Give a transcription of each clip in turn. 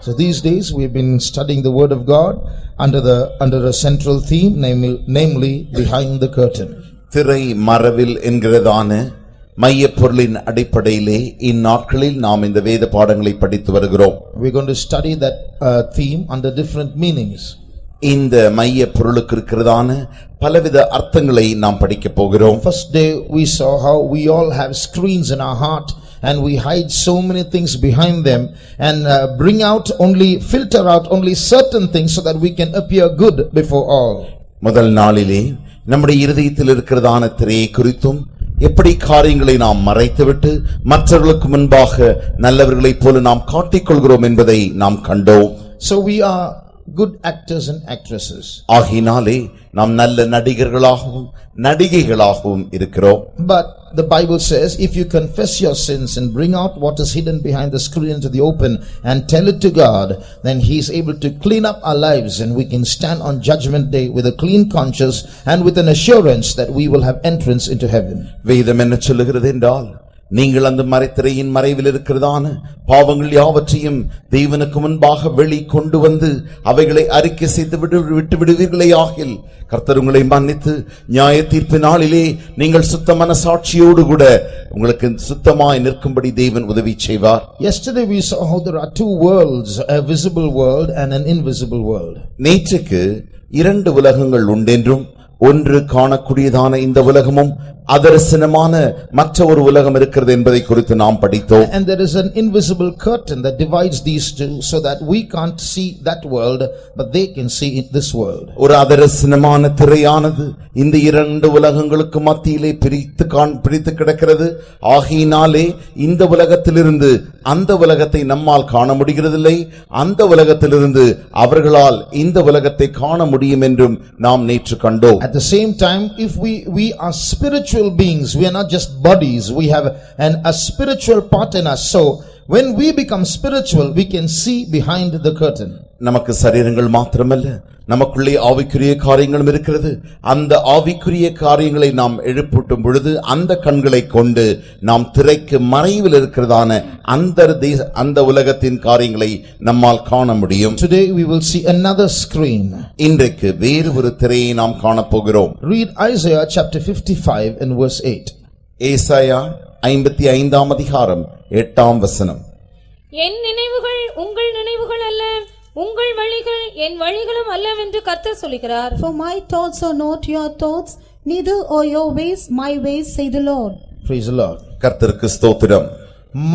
So these days we've been studying the word of God under a central theme, namely behind the curtain. திரை மறைவில் என்கிறதான மையப்பொருளின் அடிப்படையிலே இந்நாட்களில் நாம் இந்த வேத பாடங்களை படித்து வருகிறோம். We're going to study that theme under different meanings. இந்த மையப்பொருளுக்கு இருக்கிறதான பலவித அர்த்தங்களை நாம் படிக்க போகிறோம். First day we saw how we all have screens in our heart and we hide so many things behind them and filter out only certain things so that we can appear good before all. முதல் நாளிலே நம்முடைய இருதயத்தில் இருக்கிறதான திரையை குறித்தும் எப்படி காரியங்களை நாம் மறைத்துவிட்டு மற்றவர்களுக்கு முன்பாக நல்லவர்களைப் போல நாம் காட்டிக்கொள்கிறோம் என்பதை நாம் கண்டோம். So we are good actors and actresses. ஆகினாலே நாம் நல்ல நடிகர்களாகவும் நடிகைகளாகவும் இருக்கிறோம். But the Bible says if you confess your sins and bring out what is hidden behind the screen into the open and tell it to God, then he is able to clean up our lives and we can stand on judgment day with a clean conscience and with an assurance that we will have entrance into heaven. வேதம் என்ன சொல்லுகிறது என்றால், நீங்கள் அந்த மறைத்திரையின் மறைவில் இருக்கிறதான பாவங்கள் யாவற்றையும் தேவனுக்கு முன்பாக வெளி கொண்டு வந்து அவைகளை அறிக்கை செய்து விட்டு விடுவீர்களே ஆகில் கர்த்தர் உங்களை மன்னித்து நியாய தீர்ப்பு நாளிலே நீங்கள் சுத்த மனசாட்சியோடு கூட உங்களுக்கு சுத்தமாய் நிற்கும்படி தேவன் உதவி செய்வார். Yesterday we saw how there are two worlds, a visible world and an invisible world. நேற்றுக்கு இரண்டு உலகங்கள் உண்டென்றும் ஒன்று காணக்கூடியதான இந்த உலகமும் அதர்சனமான மற்ற ஒரு உலகம் இருக்கிறது என்பதை குறித்து நாம் படித்தோம். And there is an invisible curtain that divides these two so that we can't see that world but they can see this world. ஒரு அதர்சனமான திரையானது இந்த இரண்டு உலகங்களுக்கு மத்தியிலே பிரித்து கிடக்கிறது. ஆகையினாலே இந்த உலகத்திலிருந்து அந்த உலகத்தை நம்மால் காண முடிகிறதில்லை, அந்த உலகத்திலிருந்து அவர்களால் இந்த உலகத்தை காண முடியும் என்றும் நாம் நேற்று கண்டோம். At the same time, if we are spiritual beings, we are not just bodies, we have a spiritual part in us. So when we become spiritual, we can see behind the curtain. நமக்கு சரீரங்கள் மாத்திரமல்ல, நமக்குள்ளே ஆவிக்குரிய காரியங்களும் இருக்கிறது. அந்த ஆவிக்குரிய காரியங்களை நாம் எழுப்பூட்டும் பொழுது அந்த கண்களை கொண்டு நாம் திரைக்கு மறைவில் இருக்கிறதான அந்த உலகத்தின் காரியங்களை நம்மால் காண முடியும். Today we will see another screen. இன்றைக்கு வேறு ஒரு திரையை நாம் காணப் போகிறோம். Read Isaiah chapter 55 and verse 8. ஏசாயா 55ஆம் அதிகாரம் 8ஆம் வசனம். என் நினைவுகள் உங்கள் நினைவுகள் அல்ல, உங்கள் வழிகள் என் வழிகளும் அல்லவென்று கர்த்தர் சொல்கிறார். For my thoughts are not your thoughts, neither are your ways my ways, say the Lord. Praise the Lord. கர்த்தருக்கு ஸ்தோத்திரம்.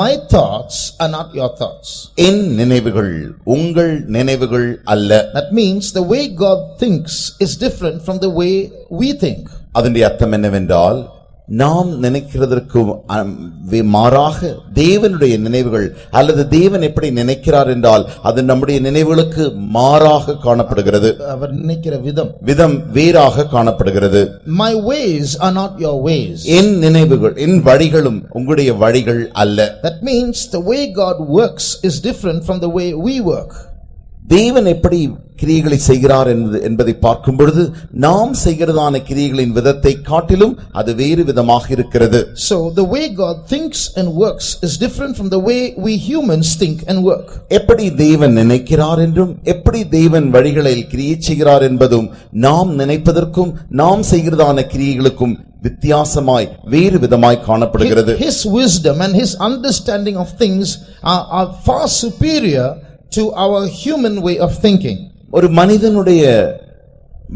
My thoughts are not your thoughts. என் நினைவுகள் உங்கள் நினைவுகள் அல்ல. That means the way God thinks is different from the way we think. அதனுடைய அர்த்தம் என்னவென்றால், நாம் நினைக்கிறதற்கு மாறாக தேவனுடைய நினைவுகள் அல்லது தேவன் எப்படி நினைக்கிறார் என்றால் அது நம்முடைய நினைவுகளுக்கு மாறாக காணப்படுகிறது. அவர் நினைக்கிற விதம் வேறாக காணப்படுகிறது. My ways are not your ways. என் நினைவுகள் என் வழிகளும் உங்களுடைய வழிகள் அல்ல. That means the way God works is different from the way we work. தேவன் எப்படி கிரியைகளை செய்கிறார் என்பதை பார்க்கும் பொழுது நாம் செய்கிறதான கிரியைகளின் விதத்தை காட்டிலும் அது வேறு விதமாக இருக்கிறது. So the way God thinks and works is different from the way we humans think and work. எப்படி தேவன் நினைக்கிறார் என்றும் எப்படி தேவன் வழிகளில் கிரியை செய்கிறார் என்பதும் நாம் நினைப்பதற்கும் நாம் செய்கிறதான கிரியைகளுக்கும் வித்தியாசமாய் வேறு விதமாய் காணப்படுகிறது. His wisdom and his understanding of things are far superior to our human way of thinking. ஒரு மனிதனுடைய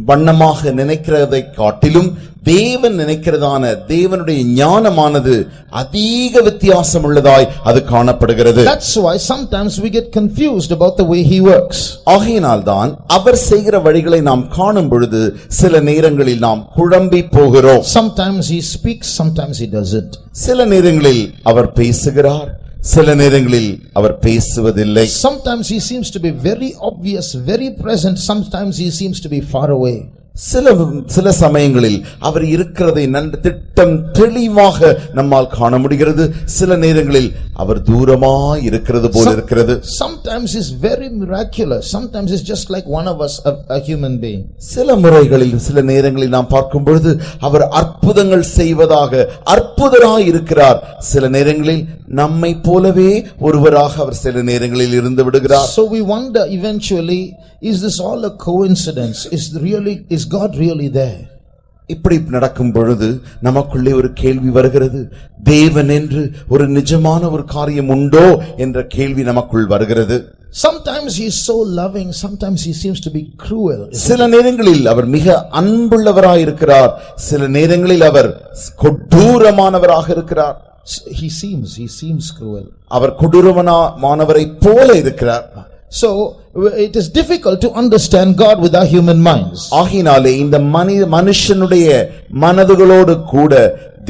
வண்ணமாக நினைக்கிறதை காட்டிலும் தேவன் நினைக்கிறதான தேவனுடைய ஞானமானது அதிக வித்தியாசம் உள்ளதாய் அது காணப்படுகிறது. That's why sometimes we get confused about the way he works. ஆகையினால் தான் அவர் செய்கிற வழிகளை நாம் காணும் பொழுது சில நேரங்களில் நாம் குழம்பி போகிறோம். Sometimes he speaks, sometimes he doesn't. சில நேரங்களில் அவர் பேசுகிறார், சில நேரங்களில் அவர் பேசுவதில்லை. Sometimes he seems to be very obvious, very present, sometimes he seems to be far away. சில சமயங்களில் அவர் இருக்கிறதை நன்கு திட்டம் தெளிவாக நம்மால் காண முடிகிறது. சில நேரங்களில் அவர் தூரமாய் இருக்கிறது போல இருக்கிறது. Sometimes is very miraculous, sometimes is just like one of us, a human being. சில முறைகளில் சில நேரங்களில் நாம் பார்க்கும் பொழுது அவர் அற்புதங்கள் செய்வதாக அற்புதராய் இருக்கிறார். சில நேரங்களில் நம்மை போலவே ஒருவராக அவர் சில நேரங்களில் இருந்து விடுகிறார். So we wonder eventually, is this all a coincidence? Is God really there? இப்படி நடக்கும் பொழுது நமக்குள்ளே ஒரு கேள்வி வருகிறது. தேவன் என்று ஒரு நிஜமான ஒரு காரியம் உண்டோ என்ற கேள்வி நமக்குள் வருகிறது. Sometimes he is so loving, sometimes he seems to be cruel. சில நேரங்களில் அவர் மிக அன்புள்ளவராய் இருக்கிறார், சில நேரங்களில் அவர் கொடூரமானவராக இருக்கிறார். He seems cruel. அவர் கொடூரமானவரை போல இருக்கிறார். So it is difficult to understand God with our human minds. ஆகினாலே இந்த மனுஷனுடைய மனதுகளோடு கூட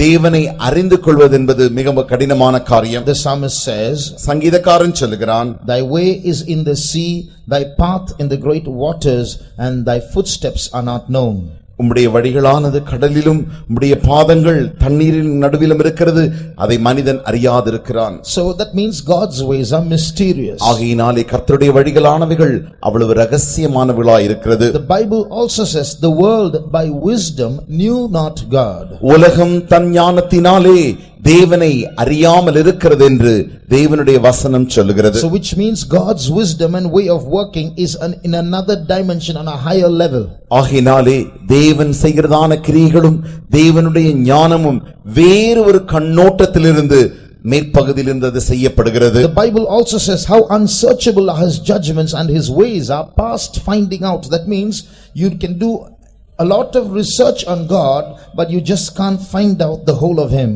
தேவனை அறிந்து கொள்வது என்பது மிக கடினமான காரியம். The psalmist says, சங்கீதக்காரன் சொல்லுகிறான், thy way is in the sea, thy path in the great waters, and thy footsteps are not known. உம்முடைய வழிகளானது கடலிலும் உம்முடைய பாதங்கள் தண்ணீரின் நடுவிலும் இருக்கிறது, அதை மனிதன் அறியாதிருக்கிறான். So that means God's ways are mysterious. ஆகையினாலே கர்த்தருடைய வழிகளானவைகள் அவ்வளவு ரகசியமானவைகளாய் இருக்கிறது. The Bible also says the world by wisdom knew not God. உலகம் தன் ஞானத்தினாலே தேவனை அறியாமல் இருக்கிறது என்று தேவனுடைய வசனம் சொல்லுகிறது. So which means God's wisdom and way of working is in another dimension, on a higher level. ஆகினாலே தேவன் செய்கிறதான கிரியைகளும் தேவனுடைய ஞானமும் வேறு ஒரு கண்ணோட்டத்திலிருந்து மேற்பகுதியில் இருந்து செய்யப்படுகிறது. The Bible also says how unsearchable are his judgments and his ways are past finding out. That means you can do a lot of research on God, but you just can't find out the whole of him.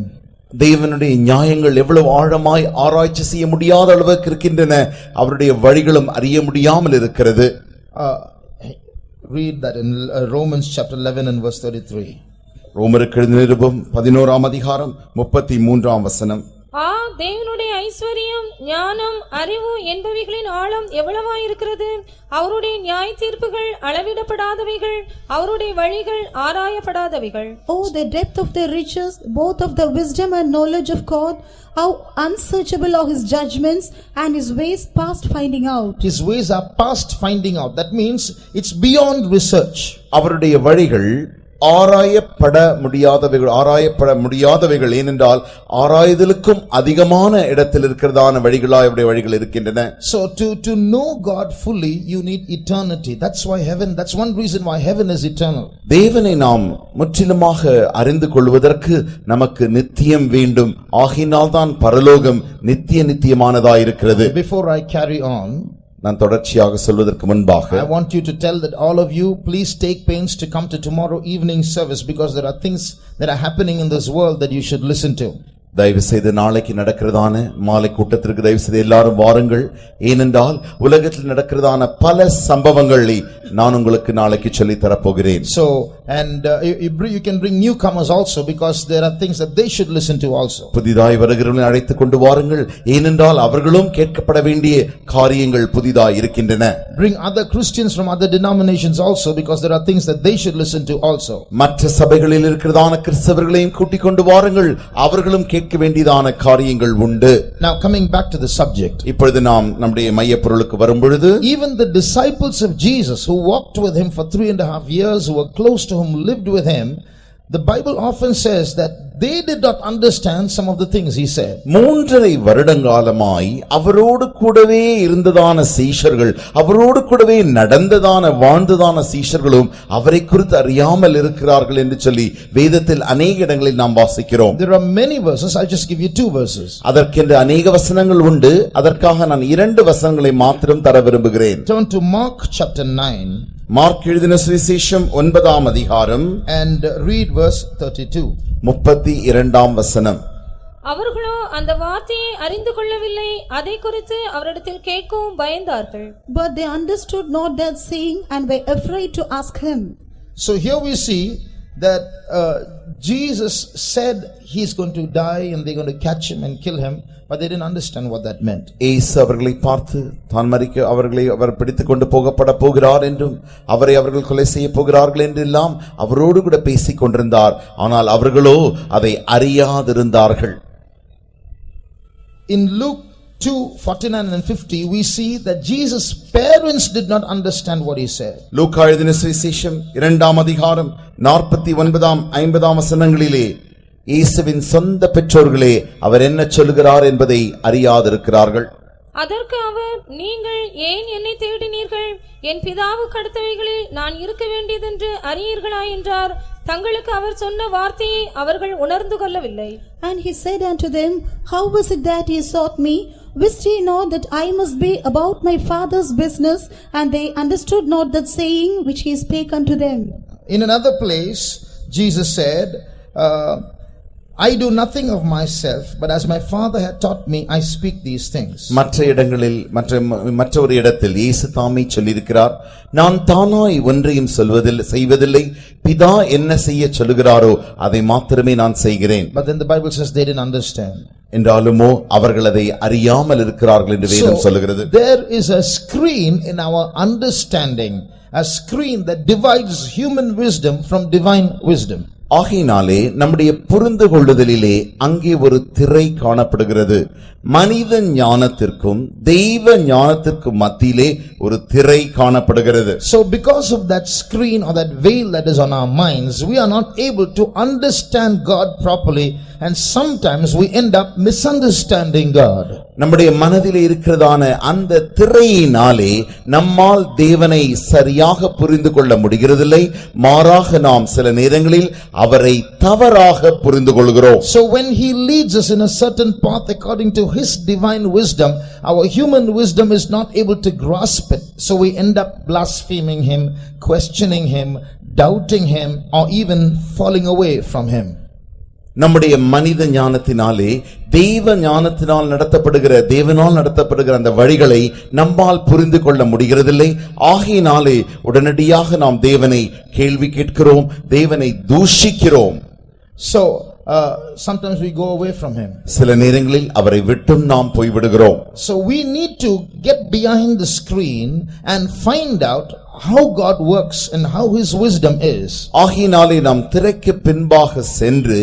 தேவனுடைய நியாயங்கள் எவ்வளவு ஆழமாய் ஆராய்ச்சி செய்ய முடியாத அளவுக்கு இருக்கின்றன, அவருடைய வழிகளும் அறிய முடியாமல் இருக்கிறது. Read that in Romans chapter 11 and verse 33. ரோமருக்கு எழுதின நிருபம் 11ஆம் அதிகாரம் 33ஆம் வசனம். தேவனுடைய ஐஸ்வரியம், ஞானம், அறிவு என்பவைகளின் ஆழம் எவ்வளவாயிருக்கிறது! அவருடைய நியாய தீர்ப்புகள் அளவிடப்படாதவைகள், அவருடைய வழிகள் ஆராயப்படாதவைகள். Oh, the depth of the riches, both of the wisdom and knowledge of God! How unsearchable are his judgments and his ways past finding out. His ways are past finding out. That means it's beyond research. அவருடைய வழிகள் ஆராயப்பட முடியாதவைகள் ஏனென்றால் ஆராய்தலுக்கும் அதிகமான இடத்தில் இருக்கிறதான வழிகளாய் அவருடைய வழிகள் இருக்கின்றன. So to know God fully you need eternity. That's one reason why heaven is eternal. தேவனை நாம் முற்றிலுமாக அறிந்து கொள்வதற்கு நமக்கு நித்தியம் வேண்டும். ஆகினால்தான் பரலோகம் நித்தியமானதாய் இருக்கிறது. Before I carry on, நான் தொடர்ச்சியாக சொல்வதற்கு முன்பாக I want you to tell that all of you please take pains to come to tomorrow evening service, because there are things that are happening in this world that you should listen to. தயவு செய்து நாளைக்கு நடக்கிறதான மாலை கூட்டத்திற்கு தயவு செய்து எல்லாரும் வாருங்கள். ஏனென்றால் உலகத்தில் நடக்கிறதான பல சம்பவங்களை நான் உங்களுக்கு நாளைக்கு சொல்லி தரப்போகிறேன். So and you can bring newcomers also, because there are things that they should listen to also. புதிதாய் வருகிறவர்களை அழைத்துக் கொண்டு வாருங்கள், ஏனென்றால் அவர்களும் கேட்கப்பட வேண்டிய காரியங்கள் புதிதாய் இருக்கின்றன. Bring other Christians from other denominations also, because there are things that they should listen to also. மற்ற சபைகளில் இருக்கிறதான கிறிஸ்தவர்களையும் கூட்டிக் கொண்டு வாருங்கள், அவர்களும் கேட்க வேண்டியதான காரியங்கள் உண்டு. Now coming back to the subject, இப்பொழுது நாம் நம்முடைய மைய பொருளுக்கு வரும் பொழுது, even the disciples of Jesus who walked with him for 3.5 years, who were close to him, lived with him, the Bible often says that they did not understand some of the things he said. 3.5 வருடங்காலமாய் அவரோடு கூடவே இருந்ததான சீஷர்கள், அவரோடு கூடவே நடந்ததான வாழ்ந்ததான சீஷர்களும் அவரை குறித்து அறியாமல் இருக்கிறார்கள் என்று சொல்லி வேதத்தில் அநேக இடங்களில் நாம் வாசிக்கிறோம். There are many verses. I'll just give you 2 verses. அதற்கென்று அநேக வசனங்கள் உண்டு. அதற்காக நான் 2 வசனங்களை மாத்திரம் தர விரும்புகிறேன். Turn to Mark chapter 9. Mark எழுதின சுவிசேஷம் 9ஆம் அதிகாரம் and read verse 32. 32ஆம் வசனம். அவர்களோ அந்த வார்த்தையை அறிந்து கொள்ளவில்லை, அதை குறித்து அவரிடத்தில் கேட்கவும் பயந்தார்கள். But they understood not that saying and were afraid to ask him. So here we see that Jesus said he's going to die and they're going to catch him and kill him, but they didn't understand what that meant. இயேசு அவர்களை பார்த்து தான் மரிக்க அவர்களை அவர் பிடித்துக் கொண்டு போகப்பட போகிறார் என்றும் அவரை அவர்கள் கொலை செய்ய போகிறார்கள் என்றெல்லாம் அவரோடு கூட பேசிக் கொண்டிருந்தார். ஆனால் அவர்களோ அதை அறியாதிருந்தார்கள். In Luke 2:49 and 50 we see that Jesus' parents did not understand what he said. லூக்கா எழுதின சுவிசேஷம் 2ஆம் அதிகாரம் 49 50 வசனங்களிலே இயேசுவின் சொந்த பெற்றோர்களே அவர் என்ன சொல்கிறார் என்பதை அறியாதிருக்கிறார்கள். அதற்கு அவர், நீங்கள் ஏன் என்னை தேடினீர்கள்? என் பிதாவுக்கு அடுத்தவைகளில் நான் இருக்க வேண்டியதென்று அறியீர்களா என்றார். தங்களுக்கு அவர் சொன்ன வார்த்தையை அவர்கள் உணர்ந்து கொள்ளவில்லை. And he said unto them, How was it that ye sought me? Wist ye not that I must be about my father's business? And they understood not that saying which he spake unto them. In another place Jesus said, I do nothing of myself, but as my father had taught me, I speak these things. மற்ற இடங்களில் மற்றொரு இடத்தில் இயேசு தாமே சொல்லியிருக்கிறார், நான் தானாய் ஒன்றையும் செய்வதில்லை, பிதா என்ன செய்ய சொல்லுகிறாரோ அதை மாத்திரமே நான் செய்கிறேன். But then the Bible says they didn't understand. என்றாலுமோ அவர்கள் அதை அறியாமல் இருக்கிறார்கள் என்று வேதம் சொல்லுகிறது. There is a screen in our understanding, a screen that divides human wisdom from divine wisdom. ஆகையினாலே நம்முடைய புரிந்து கொள்ளுதலிலே அங்கே ஒரு திரை காணப்படுகிறது. மனித ஞானத்திற்கும் தெய்வ ஞானத்திற்கும் மத்தியிலே ஒரு திரை காணப்படுகிறது. So because of that screen or that veil that is on our minds, we are not able to understand God properly, and sometimes we end up misunderstanding God. நம்முடைய மனதிலே இருக்கிறதான அந்த திரையினாலே நம்மால் தேவனை சரியாக புரிந்து கொள்ள முடிகிறதில்லை. மாறாக நாம் சில நேரங்களில் அவரை தவறாக புரிந்து கொள்கிறோம். So when he leads us in a certain path according to his divine wisdom, our human wisdom is not able to grasp it. So we end up blaspheming him, questioning him, doubting him, or even falling away from him. நம்முடைய மனித ஞானத்தினாலே தெய்வ ஞானத்தினால் தேவனால் நடத்தப்படுகிற அந்த வழிகளை நம்மால் புரிந்து கொள்ள முடிகிறதில்லை. ஆகையினாலே உடனடியாக நாம் தேவனை கேள்வி கேட்கிறோம், தேவனை தூஷிக்கிறோம். So sometimes we go away from him. சில நேரங்களில் அவரை விட்டும் நாம் போய்விடுகிறோம். So we need to get behind the screen and find out how God works and how his wisdom is. ஆகையினாலே நாம் திரைக்கு பின்பாக சென்று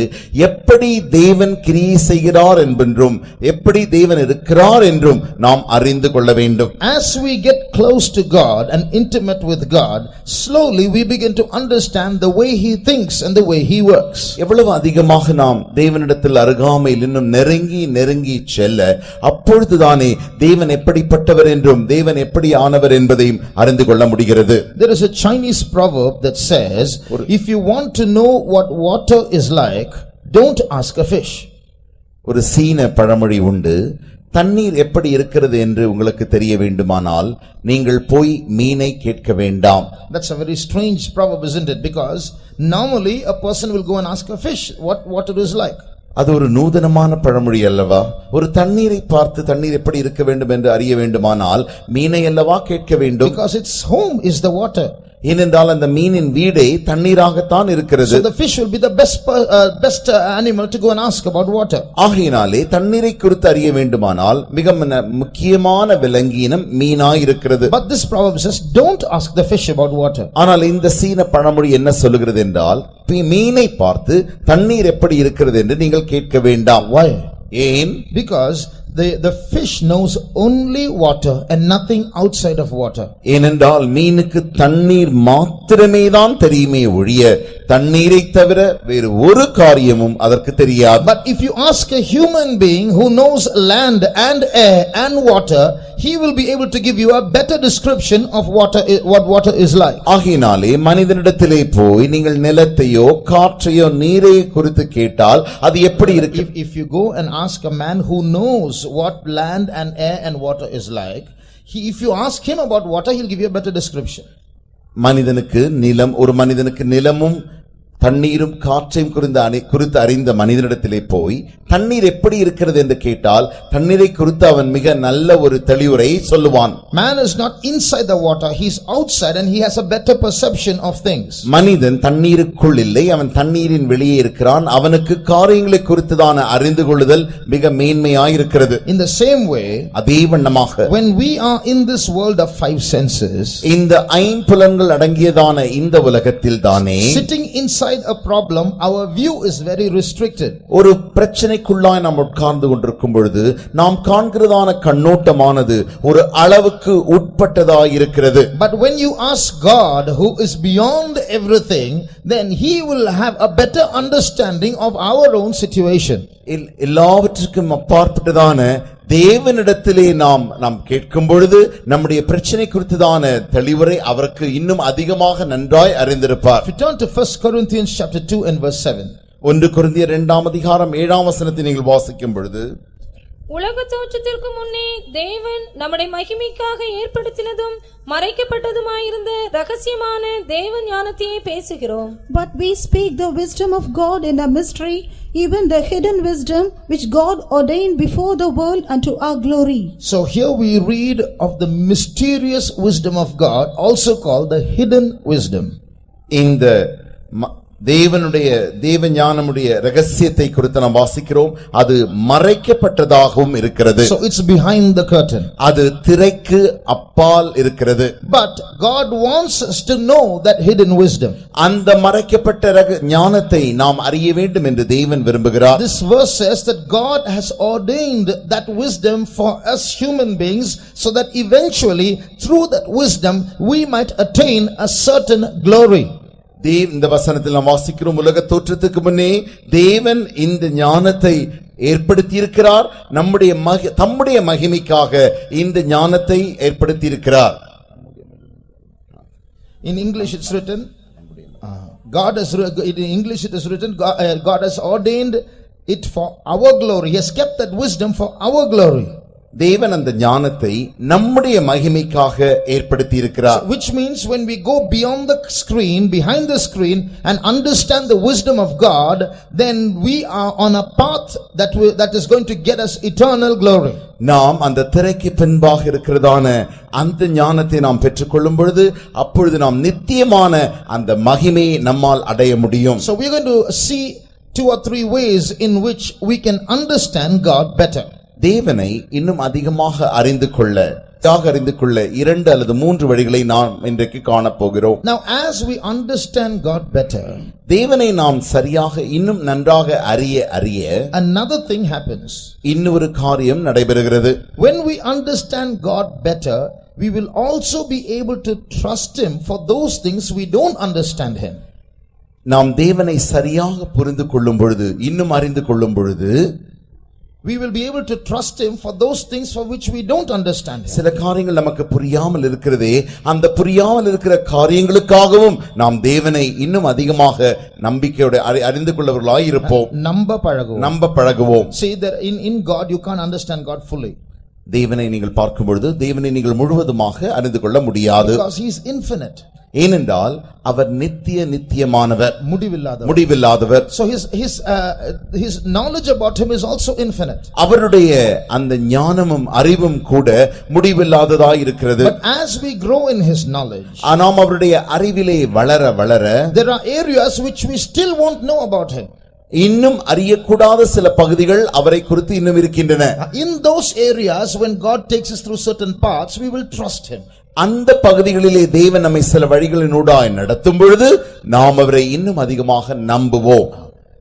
எப்படி தேவன் கிரியை செய்கிறார் என்றும் எப்படி தேவன் இருக்கிறார் என்றும் நாம் அறிந்து கொள்ள வேண்டும். As we get close to God and intimate with God, slowly we begin to understand the way he thinks and the way he works. எவ்வளவு அதிகமாக நாம் தேவனிடத்தில் அருகாமையில் இன்னும் நெருங்கி செல்ல அப்பொழுதுதானே தேவன் எப்படிப்பட்டவர் என்றும் தேவன் எப்படி ஆனவர் என்பதையும் அறிந்து கொள்ள முடிகிறது. There is a Chinese proverb that says, if you want to know what water is like, don't ask a fish. ஒரு சீன பழமொழி உண்டு, தண்ணீர் எப்படி இருக்கிறது என்று உங்களுக்கு தெரிய வேண்டுமானால் நீங்கள் போய் மீனை கேட்க வேண்டாம். That's a very strange proverb, isn't it? Because normally a person will go and ask a fish what water is like. அது ஒரு நூதனமான பழமொழி அல்லவா? ஒரு தண்ணீரை பார்த்து தண்ணீர் எப்படி இருக்க வேண்டும் என்று அறிய வேண்டுமானால் மீனை அல்லவா கேட்க வேண்டும். Because its home is the water. ஏனென்றால் அந்த மீனின் வீடே தண்ணீராகத்தான் இருக்கிறது. So the fish will be the best animal to go and ask about water. ஆகையினாலே தண்ணீரை குறித்து அறிய வேண்டுமானால் மிக முக்கியமான விலங்கினம் மீனாய் இருக்கிறது. But this proverb says, don't ask the fish about water. ஆனால் இந்த சீன பழமொழி என்ன சொல்லுகிறது என்றால், மீனை பார்த்து தண்ணீர் எப்படி இருக்கிறது என்று நீங்கள் கேட்க வேண்டாம். Why? ஏன்? Because the fish knows only water and nothing outside of water. ஏனென்றால் மீனுக்கு தண்ணீர் மாத்திரமே தான் தெரியுமே ஒழிய தண்ணீரை தவிர வேறு ஒரு காரியமும் அதற்கு தெரியாது. But if you ask a human being who knows land and air and water, he will be able to give you a better description of what water is like. ஆகையினாலே மனிதனிடத்திலே போய் நீங்கள் நிலத்தையோ காற்றையோ நீரை குறித்து கேட்டால் அது எப்படி இருக்கு? If you go and ask a man who knows what land and air and water is like, if you ask him about water, he'll give you a better description. ஒரு மனிதனுக்கு நிலமும் தண்ணீரும் காற்றையும் குறித்து அறிந்த மனிதனிடத்திலே போய் தண்ணீர் எப்படி இருக்கிறது என்று கேட்டால் தண்ணீரை குறித்து அவன் மிக நல்ல ஒரு தெளிவுரையை சொல்லுவான். Man is not inside the water, he is outside and he has a better perception of things. மனிதன் தண்ணீருக்குள் இல்லை, அவன் தண்ணீரின் வெளியே இருக்கிறான். அவனுக்கு காரியங்களை குறித்துதான அறிந்து கொள்ளுதல் மிக மேன்மையாய் இருக்கிறது. In the same way, அதே வண்ணமாக when we are in this world of five senses, இந்த ஐம்புலன்கள் அடங்கியதான இந்த உலகத்தில் தானே sitting inside a problem, our view is very restricted. ஒரு பிரச்சனைக்குள்ளாய் நாம் உட்கார்ந்து கொண்டிருக்கும் பொழுது நாம் காண்கிறதான கண்ணோட்டமானது ஒரு அளவுக்கு உட்பட்டதாய் இருக்கிறது. But when you ask God who is beyond everything, then he will have a better understanding of our own situation. எல்லாவற்றுக்கும் அப்பாற்பட்டதான தேவனிடத்திலே நாம் கேட்கும் பொழுது நம்முடைய பிரச்சனை குறித்துதான தெளிவுரை அவருக்கு இன்னும் அதிகமாக நன்றாய் அறிந்திருப்பார். If you turn to 1 Corinthians chapter 2 and verse 7. 1 கொரிந்தியர் 2ஆம் அதிகாரம் 7ஆம் வசனத்தை நீங்கள் வாசிக்கும் பொழுது, உலக தோற்றத்திற்கு முன்னே தேவன் நம்முடைய மகிமைக்காக ஏற்படுத்தினதும் மறைக்கப்பட்டதுமாயிருந்த ரகசியமான தேவ ஞானத்தையே பேசுகிறோம். But we speak the wisdom of God in a mystery, even the hidden wisdom which God ordained before the world unto our glory. So here we read of the mysterious wisdom of God, also called the hidden wisdom. இந்த தேவனுடைய தேவ ஞானமுடைய ரகசியத்தை குறித்து நாம் வாசிக்கிறோம். அது மறைக்கப்பட்டதாகவும் இருக்கிறது. So it's behind the curtain. அது திரைக்கு அப்பால் இருக்கிறது. But God wants us to know that hidden wisdom. அந்த மறைக்கப்பட்ட ஞானத்தை நாம் அறிய வேண்டும் என்று தேவன் விரும்புகிறார். This verse says that God has ordained that wisdom for us human beings, so that eventually through that wisdom we might attain a certain glory. இந்த வசனத்தில் நாம் வாசிக்கிறோம், உலக தோற்றத்துக்கு முன்னே தேவன் இந்த ஞானத்தை ஏற்படுத்தி இருக்கிறார். தம்முடைய மகிமைக்காக இந்த ஞானத்தை ஏற்படுத்தி இருக்கிறார். In English it's written, in English it is written, God has ordained it for our glory. He has kept that wisdom for our glory. தேவன் அந்த ஞானத்தை நம்முடைய மகிமைக்காக ஏற்படுத்தி இருக்கிறார். Which means when we go beyond the screen, behind the screen, and understand the wisdom of God, then we are on a path that is going to get us eternal glory. நாம் அந்த திரைக்கு பின்பாக இருக்கிறதான அந்த ஞானத்தை நாம் பெற்றுக்கொள்ளும் பொழுது அப்பொழுது நாம் நித்தியமான அந்த மகிமையை நம்மால் அடைய முடியும். So we are going to see 2 or 3 ways in which we can understand God better. தேவனை இன்னும் அதிகமாக அறிந்து கொள்ள 2 அல்லது 3 வழிகளை நாம் இன்றைக்கு காணப்போகிறோம். Now as we understand God better, தேவனை நாம் சரியாக இன்னும் நன்றாக அறிய another thing happens. இன்னொரு காரியம் நடைபெறுகிறது. When we understand God better, we will also be able to trust him for those things we don't understand him. நாம் தேவனை சரியாக புரிந்து கொள்ளும் பொழுது, இன்னும் அறிந்து கொள்ளும் பொழுது, we will be able to trust him for those things for which we don't understand him. சில காரியங்கள் நமக்கு புரியாமல் இருக்கிறதே, அந்த புரியாமல் இருக்கிற காரியங்களுக்காகவும் நாம் தேவனை இன்னும் அதிகமாக நம்பிக்கையோடு அறிந்து கொள்ளவர்களாய் இருப்போம். நம்ப பழகுவோம். See that in God you can't understand God fully. தேவனை நீங்கள் பார்க்கும் பொழுது தேவனை நீங்கள் முழுவதுமாக அறிந்து கொள்ள முடியாது. Because he is infinite. ஏனென்றால் அவர் நித்தியமானவர், முடிவில்லாதவர். So his knowledge about him is also infinite. அவருடைய அந்த ஞானமும் அறிவும் கூட முடிவில்லாததாய் இருக்கிறது. But as we grow in his knowledge, நாம் அவருடைய அறிவிலே வளர there are areas which we still won't know about him. இன்னும் அறியக்கூடாத சில பகுதிகள் அவரை குறித்து இன்னும் இருக்கின்றன. In those areas, when God takes us through certain paths, we will trust him. அந்த பகுதிகளிலே தேவன் நம்மை சில வழிகளினூடாய் நடத்தும் பொழுது நாம் அவரை இன்னும் அதிகமாக நம்புவோம்.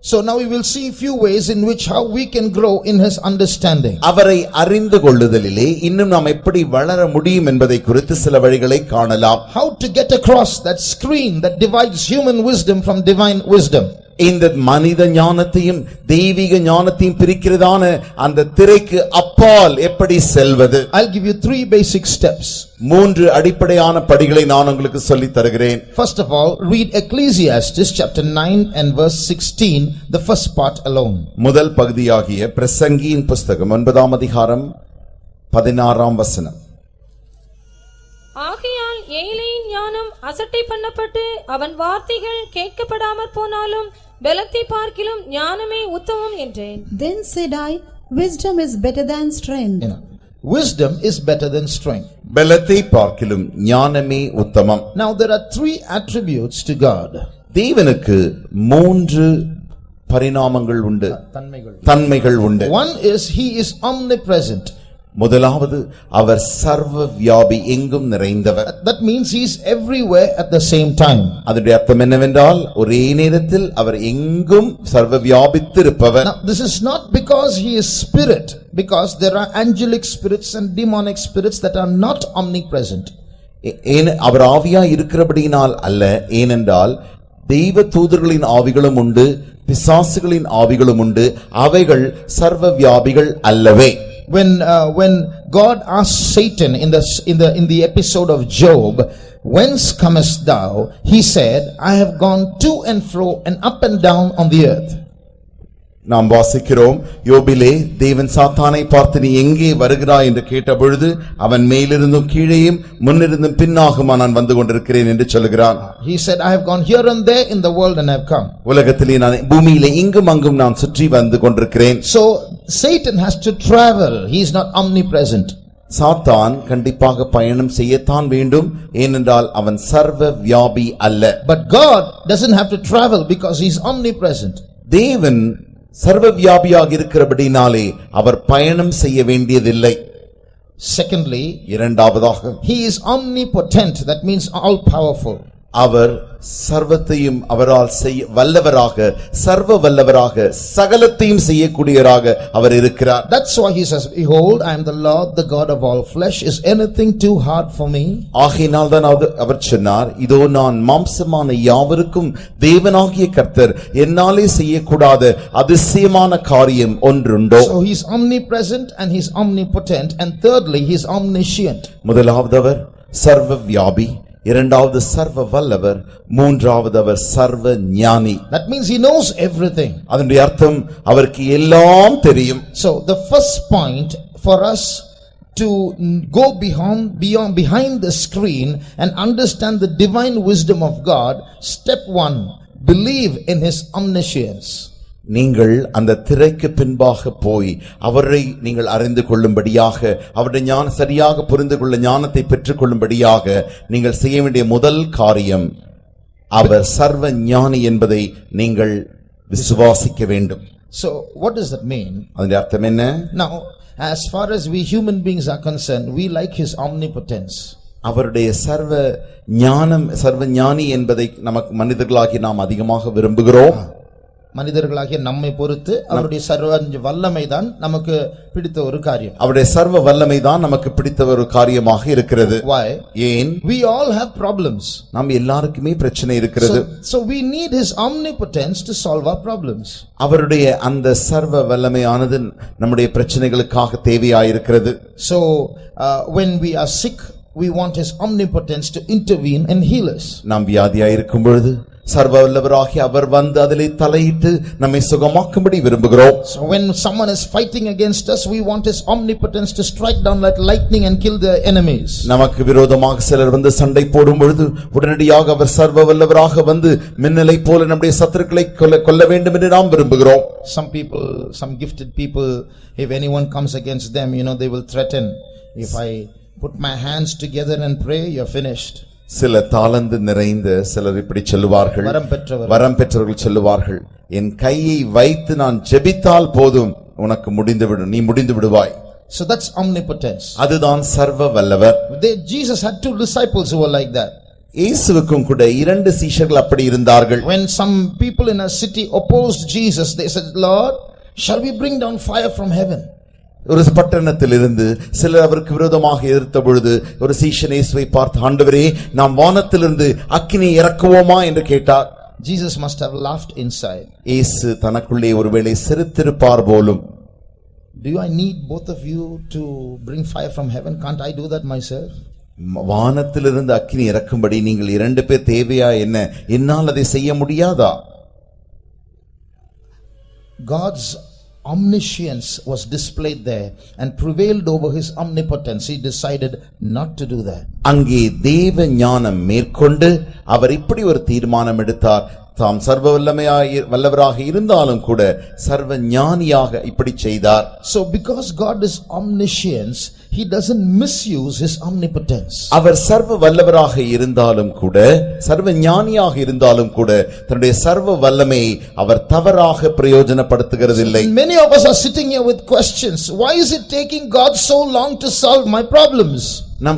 So now we will see few ways in which how we can grow in his understanding. அவரை அறிந்து கொள்ளுதலிலே இன்னும் நாம் எப்படி வளர முடியும் என்பதை குறித்து சில வழிகளை காணலாம். How to get across that screen that divides human wisdom from divine wisdom. இந்த மனித ஞானத்தையும் தெய்வீக ஞானத்தையும் பிரிக்கிறதான அந்த திரைக்கு அப்பால் எப்படி செல்வது? I'll give you 3 basic steps. 3 அடிப்படையான படிகளை நான் உங்களுக்கு சொல்லித் தருகிறேன். First of all, read Ecclesiastes chapter 9 and verse 16, the first part alone. முதல் பகுதியாகிய பிரசங்கியின் புஸ்தகம் 9ஆம் அதிகாரம் 16ஆம் வசனம். ஆகையால் ஏழையின் ஞானம் ஞானம் அசட்டை பண்ணப்பட்டு அவன் வார்த்தைகள் கேட்கப்படாமற் போனாலும் பலத்தை பார்க்கிலும் ஞானமே உத்தமம் என்றேன். Then said I, wisdom is better than strength. Wisdom is better than strength. பலத்தை பார்க்கிலும் ஞானமே உத்தமம். Now there are three attributes to God. தேவனுக்கு மூன்று பரிணாமங்கள் உண்டு, தன்மைகள் உண்டு. One is he is omnipresent. முதலாவது அவர் சர்வ வியாபி, எங்கும் நிறைந்தவர். That means he is everywhere at the same time. அதனுடைய அர்த்தம் என்னவென்றால் ஒரே நேரத்தில் அவர் எங்கும் சர்வ வியாபித்திருப்பவர். Now this is not because he is spirit, because there are angelic spirits and demonic spirits that are not omnipresent. அவர் ஆவியா இருக்கிறபடியினால் அல்ல, ஏனென்றால் தெய்வ தூதர்களின் ஆவிகளும் உண்டு, பிசாசுகளின் ஆவிகளும் உண்டு, அவைகள் சர்வ வியாபிகள் அல்லவே. When God asked Satan in the episode of Job, whence comest thou? He said, I have gone to and fro and up and down on the earth. நாம் வாசிக்கிறோம், யோபிலே தேவன் சாத்தானை பார்த்து நீ எங்கே வருகிறாய் என்று கேட்டபொழுது அவன் மேலிருந்தும் கீழேயும் முன்னிருந்தும் பின்னாகுமா நான் வந்து கொண்டிருக்கிறேன் என்று சொல்கிறான். He said, I have gone here and there in the world and I have come. உலகத்திலே நான் பூமியிலே இங்கும் அங்கும் நான் சுற்றி வந்து கொண்டிருக்கிறேன். So Satan has to travel. He is not omnipresent. சாத்தான் கண்டிப்பாக பயணம் செய்யத்தான் வேண்டும், ஏனென்றால் அவன் சர்வ வியாபி அல்ல. But God doesn't have to travel because he is omnipresent. தேவன் சர்வ வியாபியாக இருக்கிறபடினாலே அவர் பயணம் செய்ய வேண்டியதில்லை. Secondly, இரண்டாவதாக he is omnipotent. That means all powerful. அவர் சர்வத்தையும் அவரால் செய்ய வல்லவராக, சர்வ வல்லவராக, சகலத்தையும் செய்யக்கூடியவராக அவர் இருக்கிறார். That's why he says, behold, I am the Lord, the God of all flesh. Is anything too hard for me? ஆகையினால் தான் அவர் சொன்னார், இதோ நான் மாம்சமான யாவருக்கும் தேவனாகிய கர்த்தர், என்னாலே செய்யக்கூடாத அதிசயமான காரியம் ஒன்றுண்டோ. So he is omnipresent and he is omnipotent, and thirdly he is omniscient. முதலாவது அவர் சர்வ வியாபி, இரண்டாவது சர்வ வல்லவர், மூன்றாவது அவர் சர்வ ஞானி. That means he knows everything. அதனுடைய அர்த்தம் அவருக்கு எல்லாம் தெரியும். So the first point for us to go behind the screen and understand the divine wisdom of God, step 1, believe in his omniscience. நீங்கள் அந்த திரைக்கு பின்பாக போய் அவரை நீங்கள் அறிந்து கொள்ளும்படியாக, அவருடைய சரியாக புரிந்து கொள்ள ஞானத்தை பெற்றுக் கொள்ளும்படியாக நீங்கள் செய்ய வேண்டிய முதல் காரியம், அவர் சர்வ ஞானி என்பதை நீங்கள் விசுவாசிக்க வேண்டும். So what does that mean? அதனுடைய அர்த்தம் என்ன? Now, as far as we human beings are concerned, we like his omnipotence. அவருடைய சர்வ ஞானம், சர்வ ஞானி என்பதை நமக்கு மனிதர்களாகி நாம் அதிகமாக விரும்புகிறோம். மனிதர்களாகிய நம்மை பொறுத்து அவருடைய சர்வ வல்லமை தான் நமக்கு பிடித்த ஒரு காரியம். அவருடைய சர்வ வல்லமை தான் நமக்கு பிடித்த ஒரு காரியமாக இருக்கிறது. Why? ஏன்? We all have problems. நாம் எல்லாருக்குமே பிரச்சனை இருக்கிறது. So we need his omnipotence to solve our problems. அவருடைய அந்த சர்வ வல்லமையானது நம்முடைய பிரச்சனைகளுக்காக தேவையாயிருக்கிறது. So when we are sick, we want his omnipotence to intervene and heal us. நாம் வியாதியாயிருக்கும் பொழுது சர்வ வல்லவராகி அவர் வந்து அதிலே தலையிட்டு நம்மை சுகமாக்கும்படி விரும்புகிறோம். So when someone is fighting against us, we want his omnipotence to strike down like lightning and kill the enemies. நமக்கு விரோதமாக சிலர் வந்து சண்டை போடும் பொழுது உடனடியாக அவர் சர்வ வல்லவராக வந்து மின்னலை போல நம்முடைய சத்துருக்களை கொல்ல வேண்டும் என்று நாம் விரும்புகிறோம். Some gifted people, if anyone comes against them, they will threaten, if I put my hands together and pray, you're finished. சில தாளந்து நிறைந்த சிலர் இப்படி சொல்லுவார்கள், வரம் பெற்றவர்கள் சொல்லுவார்கள், என் கையை வைத்து நான் ஜெபித்தால் போதும் உனக்கு முடிந்துவிடும், நீ முடிந்து விடுவாய். So that's omnipotence. அதுதான் சர்வ வல்லவர். Jesus had 2 disciples who were like that. இயேசுவுக்கும் கூட 2 சீஷர்கள் அப்படி இருந்தார்கள். When some people in a city opposed Jesus, they said, Lord, shall we bring down fire from heaven? ஒரு பட்டணத்தில் இருந்து சிலர் அவருக்கு விரோதமாக எதிர்த்த பொழுது ஒரு சீஷன் இயேசுவை பார்த்து, ஆண்டவரே, நாம் வானத்திலிருந்து அக்கினி இறக்குவோமா என்று கேட்டார். Jesus must have laughed inside. இயேசு தனக்குள்ளே ஒருவேளை சிரித்திருப்பார் போலும். Do I need both of you to bring fire from heaven? Can't I do that myself? வானத்திலிருந்து அக்கினி இறக்கும்படி நீங்கள் 2 பேர் தேவையா என்ன? என்னால் அதை செய்ய முடியாதா? God's omniscience was displayed there and prevailed over his omnipotence, he decided not to do that. அங்கே தேவ ஞானம் மேற்கொண்டு அவர் இப்படி ஒரு தீர்மானம் எடுத்தார். தாம் சர்வ வல்லவராக இருந்தாலும் கூட சர்வ ஞானியாக இப்படி செய்தார். So because God is omniscience, he doesn't misuse his omnipotence. அவர் சர்வ வல்லவராக இருந்தாலும் கூட சர்வ ஞானியாக இருந்தாலும் கூட தன்னுடைய சர்வ வல்லமையை அவர் தவறாக பிரயோஜனப்படுத்துகிறதில்லை. Many of us are sitting here with questions. Why is it taking God so long to solve my problems?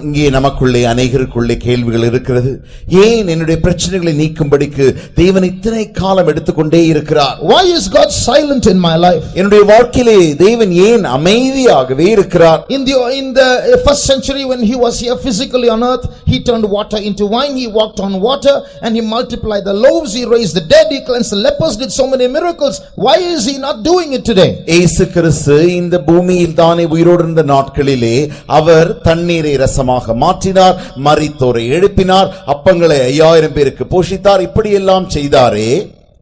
இங்கே நமக்குள்ளே அநேகருக்குள்ளே கேள்விகள் இருக்கிறது. ஏன் என்னுடைய பிரச்சனைகளை நீக்கும்படிக்கு தேவன் இத்தனை காலம் எடுத்துக்கொண்டே இருக்கிறார்? Why is God silent in my life? என்னுடைய வாழ்க்கையிலே தேவன் ஏன் அமைதியாகவே இருக்கிறார்? In the first century when he was here physically on earth, he turned water into wine, he walked on water and he multiplied the loaves, he raised the dead, he cleansed the lepers, did so many miracles. Why is he not doing it today? இயேசு கிறிஸ்து இந்த பூமியில் தானே உயிரோடு இருந்த நாட்களிலே அவர் தண்ணீரை ரசமாக மாற்றினார், மரித்தோரை எழுப்பினார், அப்பங்களை 5000 பேருக்கு போஷித்தார், இப்படி எல்லாம் செய்தாரே.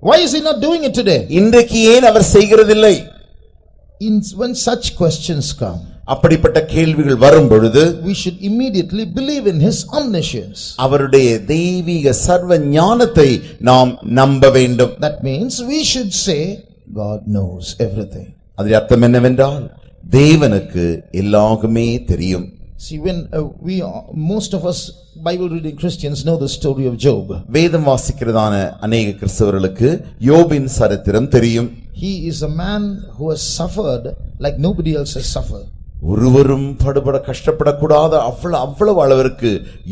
Why is he not doing it today? இன்றைக்கு ஏன் அவர் செய்கிறதில்லை? When such questions come, அப்படிப்பட்ட கேள்விகள் வரும் பொழுது we should immediately believe in his omniscience. அவருடைய தெய்வீக சர்வ ஞானத்தை நாம் நம்ப வேண்டும். That means we should say God knows everything. அதன் அர்த்தம் என்னவென்றால் தேவனுக்கு எல்லாமே தெரியும். See, when most of us Bible reading Christians know the story of Job. வேதம் வாசிக்கிறதான அநேக கிறிஸ்தவர்களுக்கு யோபின் சரித்திரம் தெரியும். He is a man who has suffered like nobody else has suffered. ஒருவரும் படுபட கஷ்டப்படக்கூடாத அவ்வளவு அளவிற்கு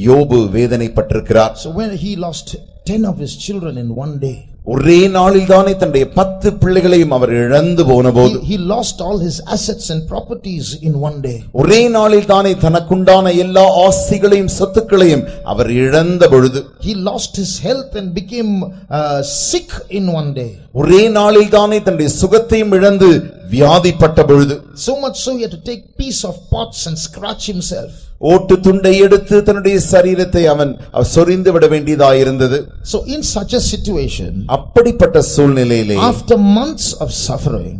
யோபு வேதனைப்பட்டிருக்கிறார். So when he lost 10 of his children in one day, ஒரே நாளில் தானே தன்னுடைய 10 பிள்ளைகளையும் அவர் இழந்து போனபோது, he lost all his assets and properties in one day. ஒரே நாளில் தானே தனக்குண்டான எல்லா ஆஸ்திகளையும் சொத்துக்களையும் அவர் இழந்த பொழுது, he lost his health and became sick in one day. ஒரே நாளில் தானே தன்னுடைய சுகத்தையும் இழந்து வியாதிப்பட்ட பொழுது, so much so he had to take piece of pots and scratch himself. ஓட்டு துண்டை எடுத்து தன்னுடைய சரீரத்தை அவன் சொரிந்து விட வேண்டியதாயிருந்தது. So in such a situation, அப்படிப்பட்ட சூழ்நிலையிலே after months of suffering,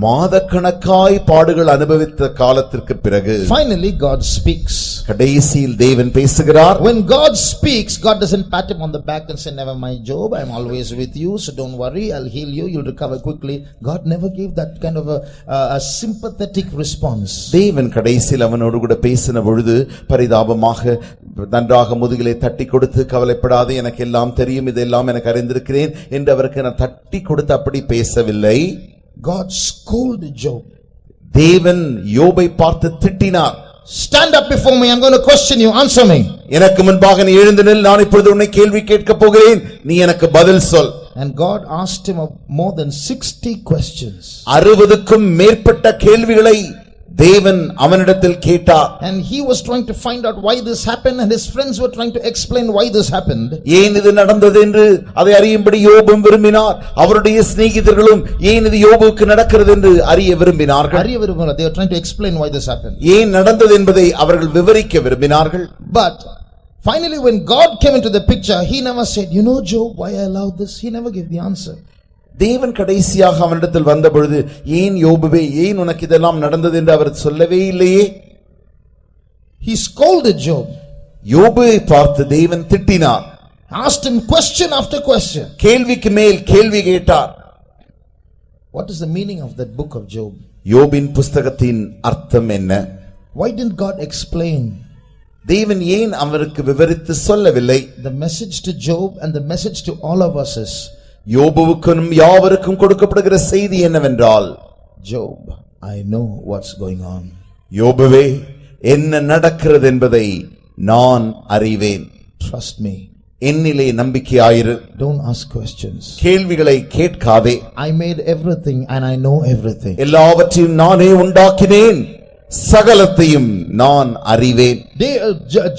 மாதக்கணக்காய் பாடுகள் அனுபவித்த காலத்திற்கு பிறகு finally God speaks. கடைசியில் தேவன் பேசுகிறார். When God speaks, God doesn't pat him on the back and say, never mind Job, I'm always with you, so don't worry, I'll heal you, you'll recover quickly. God never gave that kind of a sympathetic response. தேவன் கடைசியில் அவனோடு கூட பேசின பொழுது பரிதாபமாக நன்றாக முதுகிலே தட்டி கொடுத்து, கவலைப்படாது, எனக்கு எல்லாம் தெரியும், இதெல்லாம் எனக்கு அறிந்திருக்கிறேன் என்று அவருக்கு நான் தட்டி கொடுத்து அப்படி பேசவில்லை. God scolded Job. தேவன் யோபை பார்த்து திட்டினார். Stand up before me, I'm going to question you, answer me. எனக்கு முன்பாக நீ எழுந்து நில், நான் இப்பொழுது உன்னை கேள்வி கேட்க போகிறேன், நீ எனக்கு பதில் சொல். And God asked him more than 60 questions. 60க்கும் மேற்பட்ட கேள்விகளை தேவன் அவனிடத்தில் கேட்டார். And he was trying to find out why this happened, and his friends were trying to explain why this happened. ஏன் இது நடந்தது என்று அதை அறியும்படி யோபும் விரும்பினார். அவருடைய சிநேகிதர்களும் ஏன் இது யோபுவுக்கு நடக்கிறது என்று அறிய விரும்பினார்கள். They were trying to explain why this happened. ஏன் நடந்தது என்பதை அவர்கள் விவரிக்க விரும்பினார்கள். But finally when God came into the picture, he never said, you know Job, why I allowed this. He never gave the answer. தேவன் கடைசியாக அவனிடத்தில் வந்த பொழுது, ஏன் யோபுவே, ஏன் உனக்கு இதெல்லாம் நடந்தது என்று அவர் சொல்லவே இல்லையே. He scolded Job. யோபுவை பார்த்து தேவன் திட்டினார். Asked him question after question. கேள்விக்கு மேல் கேள்வி கேட்டார். What is the meaning of that book of Job? யோபின் புஸ்தகத்தின் அர்த்தம் என்ன? Why didn't God explain? தேவன் ஏன் அவருக்கு விவரித்து சொல்லவில்லை? The message to Job and the message to all of us is, யோபுவுக்கும் யாவருக்கும் கொடுக்கப்படுகிற செய்தி என்னவென்றால், Job, I know what's going on. யோபுவே, என்ன நடக்கிறது என்பதை நான் அறிவேன். Trust me. என்னிலே நம்பிக்கையாயிரு. Don't ask questions. கேள்விகளை கேட்காதே. I made everything and I know everything. எல்லாவற்றையும் நானே உண்டாக்கினேன், சகலத்தையும் நான் அறிவேன்.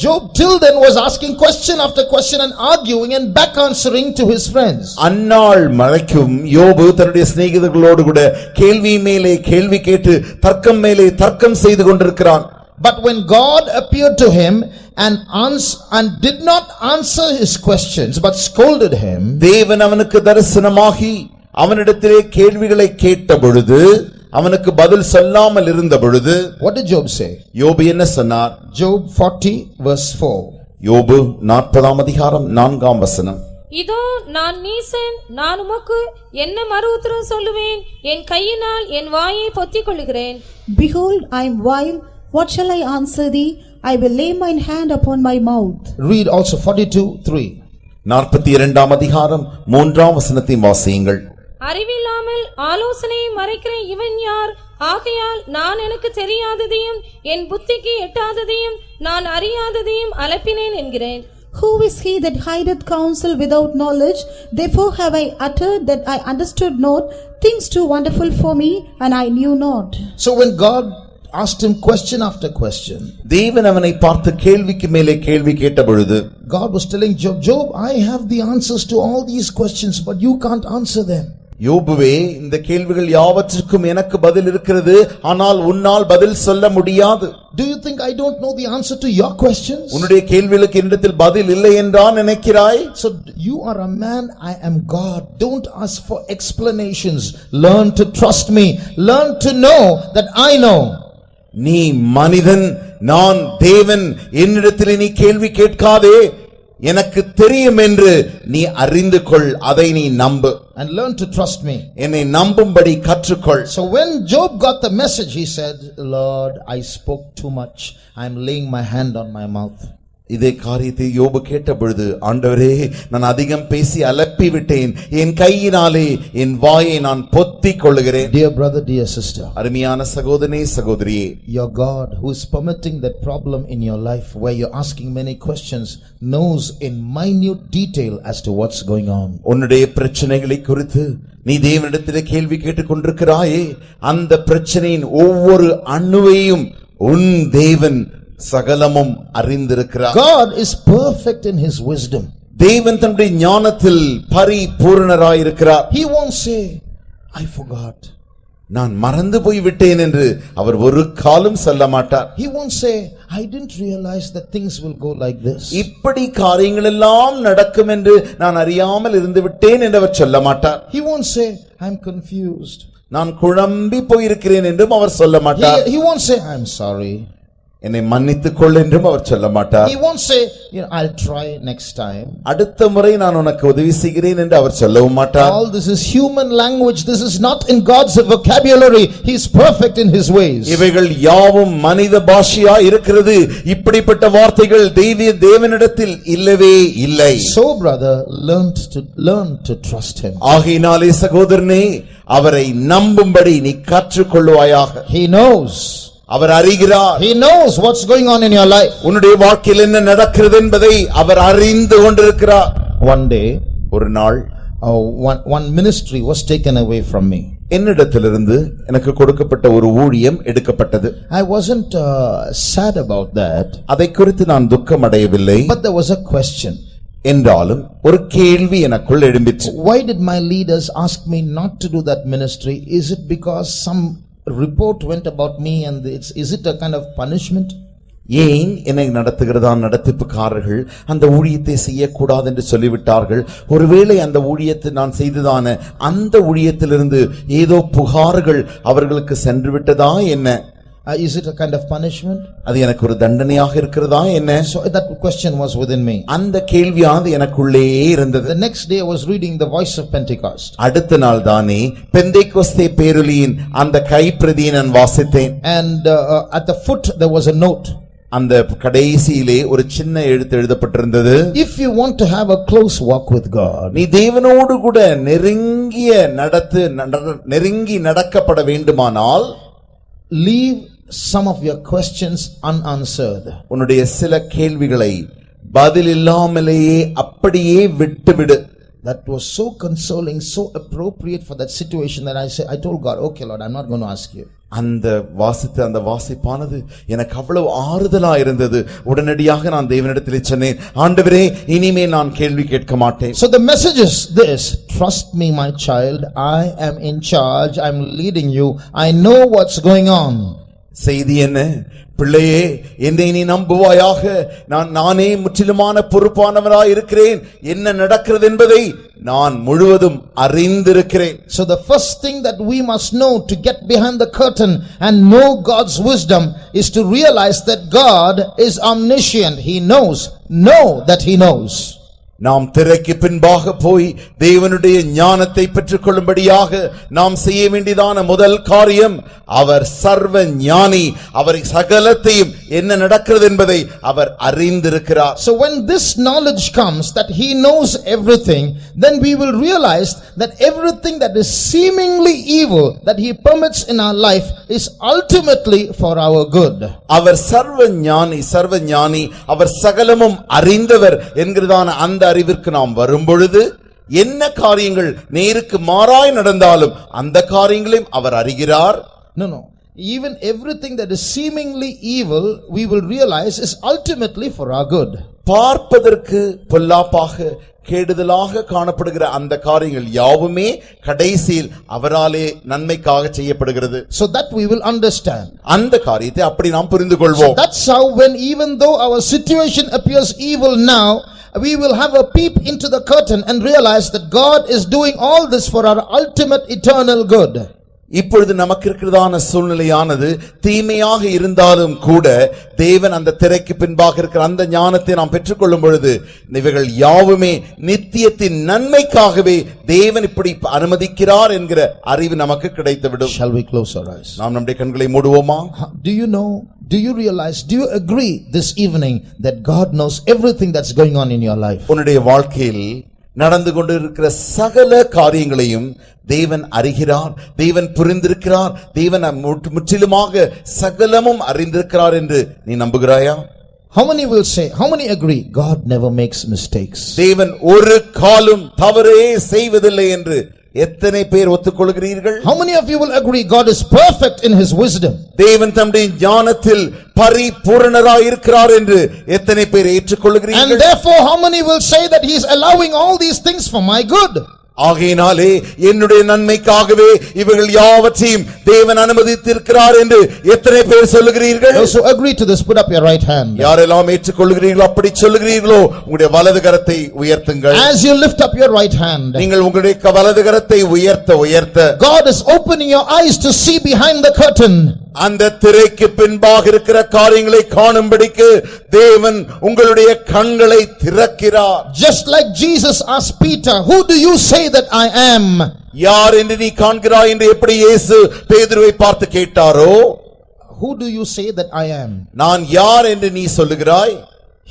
Job till then was asking question after question and arguing and back answering to his friends. அந்நாள் வரைக்கும் யோபு தன்னுடைய சிநேகிதர்களோடு கூட கேள்வி மேலே கேள்வி கேட்டு தர்க்கம் மேலே தர்க்கம் செய்து கொண்டிருக்கிறான். But when God appeared to him and did not answer his questions but scolded him, தேவன் அவனுக்கு தரிசனமாகி அவனிடத்திலே கேள்விகளை கேட்ட பொழுது, அவனுக்கு பதில் சொல்லாமல் இருந்த பொழுது What did Job say? யோபு என்ன சொன்னார்? Job 40 verse 4. யோபு 40 அதிகாரம் 4 வசனம். இதோ நான் நீசன், நான் உமக்கு என்ன மறு உத்தரவு சொல்லுவேன்? என் கையினால் என் வாயை பொத்திக் கொள்ளுகிறேன். Behold, I am vile. What shall I answer thee? I will lay mine hand upon my mouth. Read also 42:3. 42 அதிகாரம் 3 வசனத்தை வாசியுங்கள். அறிவில்லாமல் ஆலோசனையை மறைக்கிற இவன் யார்? ஆகையால் நான் எனக்கு தெரியாததையும் என் புத்திக்கு எட்டாததையும் நான் அறியாததையும் அலப்பினேன் என்கிறேன். Who is he that hideth counsel without knowledge? Therefore have I uttered that I understood not things too wonderful for me, and I knew not. So when God asked him question after question, தேவன் அவனை பார்த்து கேள்விக்கு மேலே கேள்வி கேட்ட பொழுது God was telling Job, Job, I have the answers to all these questions, but you can't answer them. யோபுவே, இந்த கேள்விகள் யாவற்றுக்கும் எனக்கு பதில் இருக்கிறது, ஆனால் உன்னால் பதில் சொல்ல முடியாது. Do you think I don't know the answer to your questions? உன்னுடைய கேள்விகளுக்கு என்னிடத்தில் பதில் இல்லை என்றா நினைக்கிறாய்? So you are a man, I am God. Don't ask for explanations. Learn to trust me. Learn to know that I know. நீ மனிதன், நான் தேவன், என்னிடத்தில் நீ கேள்வி கேட்காதே, எனக்கு தெரியும் என்று நீ அறிந்து கொள், அதை நீ நம்பு. And learn to trust me. என்னை நம்பும்படி கற்றுக்கொள். So when Job got the message, he said, Lord, I spoke too much. I am laying my hand on my mouth. இதே காரியத்தை யோபு கேட்ட பொழுது, ஆண்டவரே, நான் அதிகம் பேசி அலப்பி விட்டேன், என் கையினாலே என் வாயை நான் பொத்திக் கொள்ளுகிறேன். Dear brother, dear sister, அருமையான சகோதரனே, சகோதரியே, your God who is permitting that problem in your life where you're asking many questions knows in minute detail as to what's going on. உன்னுடைய பிரச்சனைகளை குறித்து நீ தேவனிடத்திலே கேள்வி கேட்டுக் கொண்டிருக்கிறாயே, அந்த பிரச்சனையின் ஒவ்வொரு அணுவையும் உன் தேவன் சகலமும் அறிந்திருக்கிறார். God is perfect in his wisdom. தேவன் தன்னுடைய ஞானத்தில் பரிபூரணராயிருக்கிறார். He won't say, I forgot. நான் மறந்து போய் விட்டேன் என்று அவர் ஒரு காலம் சொல்ல மாட்டார். He won't say, I didn't realize that things will go like this. இப்படி காரியங்கள் எல்லாம் நடக்கும் என்று நான் அறியாமல் இருந்து விட்டேன் என்று அவர் சொல்ல மாட்டார். He won't say, I'm confused. நான் குழம்பி போயிருக்கிறேன் என்றும் அவர் சொல்ல மாட்டார். He won't say, I'm sorry. என்னை மன்னித்துக் கொள் என்றும் அவர் சொல்ல மாட்டார். He won't say, I'll try next time. அடுத்த முறை நான் உனக்கு உதவி செய்கிறேன் என்று அவர் சொல்லவும் மாட்டார். All this is human language. This is not in God's vocabulary. He is perfect in his ways. இவைகள் யாவும் மனித பாஷையா இருக்கிறது. இப்படிப்பட்ட வார்த்தைகள் தேவனிடத்தில் இல்லவே இல்லை. So brother, learn to trust him. ஆகையினாலே சகோதரனே, அவரை நம்பும்படி நீ கற்றுக்கொள்வாயாக. He knows. Our அறிகிறார். He knows what's going on in your life. உன்னுடைய வாழ்க்கையில் என்ன நடக்கிறது என்பதை அவர் அறிந்து கொண்டிருக்கிறார். One day, ஒரு நாள், one ministry was taken away from me. என்னிடத்திலிருந்து எனக்கு கொடுக்கப்பட்ட ஒரு ஊழியம் எடுக்கப்பட்டது. I wasn't sad about that. அதை குறித்து நான் துக்கம் அடையவில்லை. But there was a question. என்றாலும் ஒரு கேள்வி எனக்குள் எழும்பிற்று. Why did my leaders ask me not to do that ministry? Is it because some report went about me and is it a kind of punishment? ஏன் என்னை நடத்துகிறதான நடத்திப்புக்காரர்கள் அந்த ஊழியத்தை செய்யக்கூடாது என்று சொல்லிவிட்டார்கள்? ஒருவேளை அந்த ஊழியத்தை நான் செய்ததான அந்த ஊழியத்திலிருந்து ஏதோ புகார்கள் அவர்களுக்கு சென்று விட்டதா என்ன? Is it a kind of punishment? அது எனக்கு ஒரு தண்டனையாக இருக்கிறதா என்ன? So that question was within me. அந்த கேள்வியானது எனக்குள்ளே இருந்தது. The next day I was reading the Voice of Pentecost. அடுத்த நாள் தானே பெந்தேகோஸ்தே பேருலியின் அந்த கைப்பிரதியை நான் வாசித்தேன். And at the foot there was a note. அந்த கடைசியிலே ஒரு சின்ன எழுத்து எழுதப்பட்டிருந்தது. If you want to have a close walk with God, நீ தேவனோடு கூட நெருங்கி நடக்கப்பட வேண்டுமானால், leave some of your questions unanswered. உன்னுடைய சில கேள்விகளை பதில் இல்லாமலேயே அப்படியே விட்டுவிடு. That was so consoling, so appropriate for that situation that I told God, okay Lord, I'm not going to ask you. அந்த வாசிப்பானது எனக்கு அவ்வளவு ஆறுதலா இருந்தது. உடனடியாக நான் தேவனிடத்தில் சொன்னேன், ஆண்டவரே, இனிமே நான் கேள்வி கேட்க மாட்டேன். So the message is this: trust me my child, I am in charge, I'm leading you, I know what's going on. செய்தி என்ன? பிள்ளையே, என்னை நீ நம்புவாயாக. நானே முற்றிலுமான பொறுப்பானவராய் இருக்கிறேன். என்ன நடக்கிறது என்பதை நான் முழுவதும் அறிந்திருக்கிறேன். So the first thing that we must know to get behind the curtain and know God's wisdom is to realize that God is omniscient. He knows. Know that he knows. நாம் திரைக்கு பின்பாக போய் தேவனுடைய ஞானத்தை பெற்றுக்கொள்ளும்படியாக நாம் செய்ய வேண்டியதான முதல் காரியம், அவர் சர்வ ஞானி. அவர் சகலத்தையும் என்ன நடக்கிறது என்பதை அவர் அறிந்திருக்கிறார். So when this knowledge comes that he knows everything, then we will realize that everything that is seemingly evil that he permits in our life is ultimately for our good. அவர் சர்வ ஞானி, அவர் சகலமும் அறிந்தவர் என்கிறதான அந்த அறிவிற்கு நாம் வரும்பொழுது என்ன காரியங்கள் நேருக்கு மாறாய் நடந்தாலும் அந்த காரியங்களையும் அவர் அறிகிறார். No. Even everything that is seemingly evil, we will realize is ultimately for our good. பார்ப்பதற்கு பொல்லாப்பாக கேடுதலாக காணப்படுகிற அந்த காரியங்கள் யாவுமே கடைசியில் அவராலே நன்மைக்காக செய்யப்படுகிறது. So that we will understand. அந்த காரியத்தை அப்படி நாம் புரிந்து கொள்வோம். So that's how, when even though our situation appears evil now, we will have a peep into the curtain and realize that God is doing all this for our ultimate eternal good. இப்பொழுது நமக்கு இருக்கிறதான சூழ்நிலையானது தீமையாக இருந்தாலும் கூட தேவன் அந்த திரைக்கு பின்பாக இருக்கிற அந்த ஞானத்தை நாம் பெற்றுக்கொள்ளும் பொழுது இவைகள் யாவுமே நித்தியத்தின் நன்மைக்காகவே தேவன் இப்படி அனுமதிக்கிறார் என்கிற அறிவு நமக்கு கிடைத்துவிடும். Shall we close our eyes? நாம் நம்முடைய கண்களை மூடுவோமா? Do you know, do you realize, do you agree this evening that God knows everything that's going on in your life? உன்னுடைய வாழ்க்கையில் நடந்து கொண்டிருக்கிற சகல காரியங்களையும் தேவன் அறிகிறார், தேவன் புரிந்திருக்கிறார், தேவன் முற்றிலுமாக சகலமும் அறிந்திருக்கிறார் என்று நீ நம்புகிறாயா? How many will say, how many agree, God never makes mistakes? தேவன் ஒரு காலும் தவறே செய்வதில்லை என்று எத்தனை பேர் ஒத்துக்கொள்கிறீர்கள்? How many of you will agree God is perfect in his wisdom? தேவன் தம்முடைய ஞானத்தில் பரிபூரணராய் இருக்கிறார் என்று எத்தனை பேர் ஏற்றுக்கொள்கிறீர்கள்? And therefore how many will say that he is allowing all these things for my good? ஆகையினாலே என்னுடைய நன்மைக்காகவே இவைகள் யாவற்றையும் தேவன் அனுமதித்திருக்கிறார் என்று எத்தனை பேர் சொல்லுகிறீர்கள்? Those who agree to this, put up your right hand. யாரெல்லாம் ஏற்றுக்கொள்கிறீர்களோ, அப்படி சொல்லுகிறீர்களோ, உங்களுடைய வலது கரத்தை உயர்த்துங்கள். As you lift up your right hand, நீங்கள் உங்களுடைய வலது கரத்தை உயர்த்த God is opening your eyes to see behind the curtain. அந்த திரைக்கு பின்பாக இருக்கிற காரியங்களை காணும்படிக்கு தேவன் உங்களுடைய கண்களை திறக்கிறார். Just like Jesus asked Peter, who do you say that I am? யார் என்று நீ காண்கிறாய் என்று எப்படி இயேசு பேதுருவை பார்த்து கேட்டாரோ, who do you say that I am? நான் யார் என்று நீ சொல்லுகிறாய்?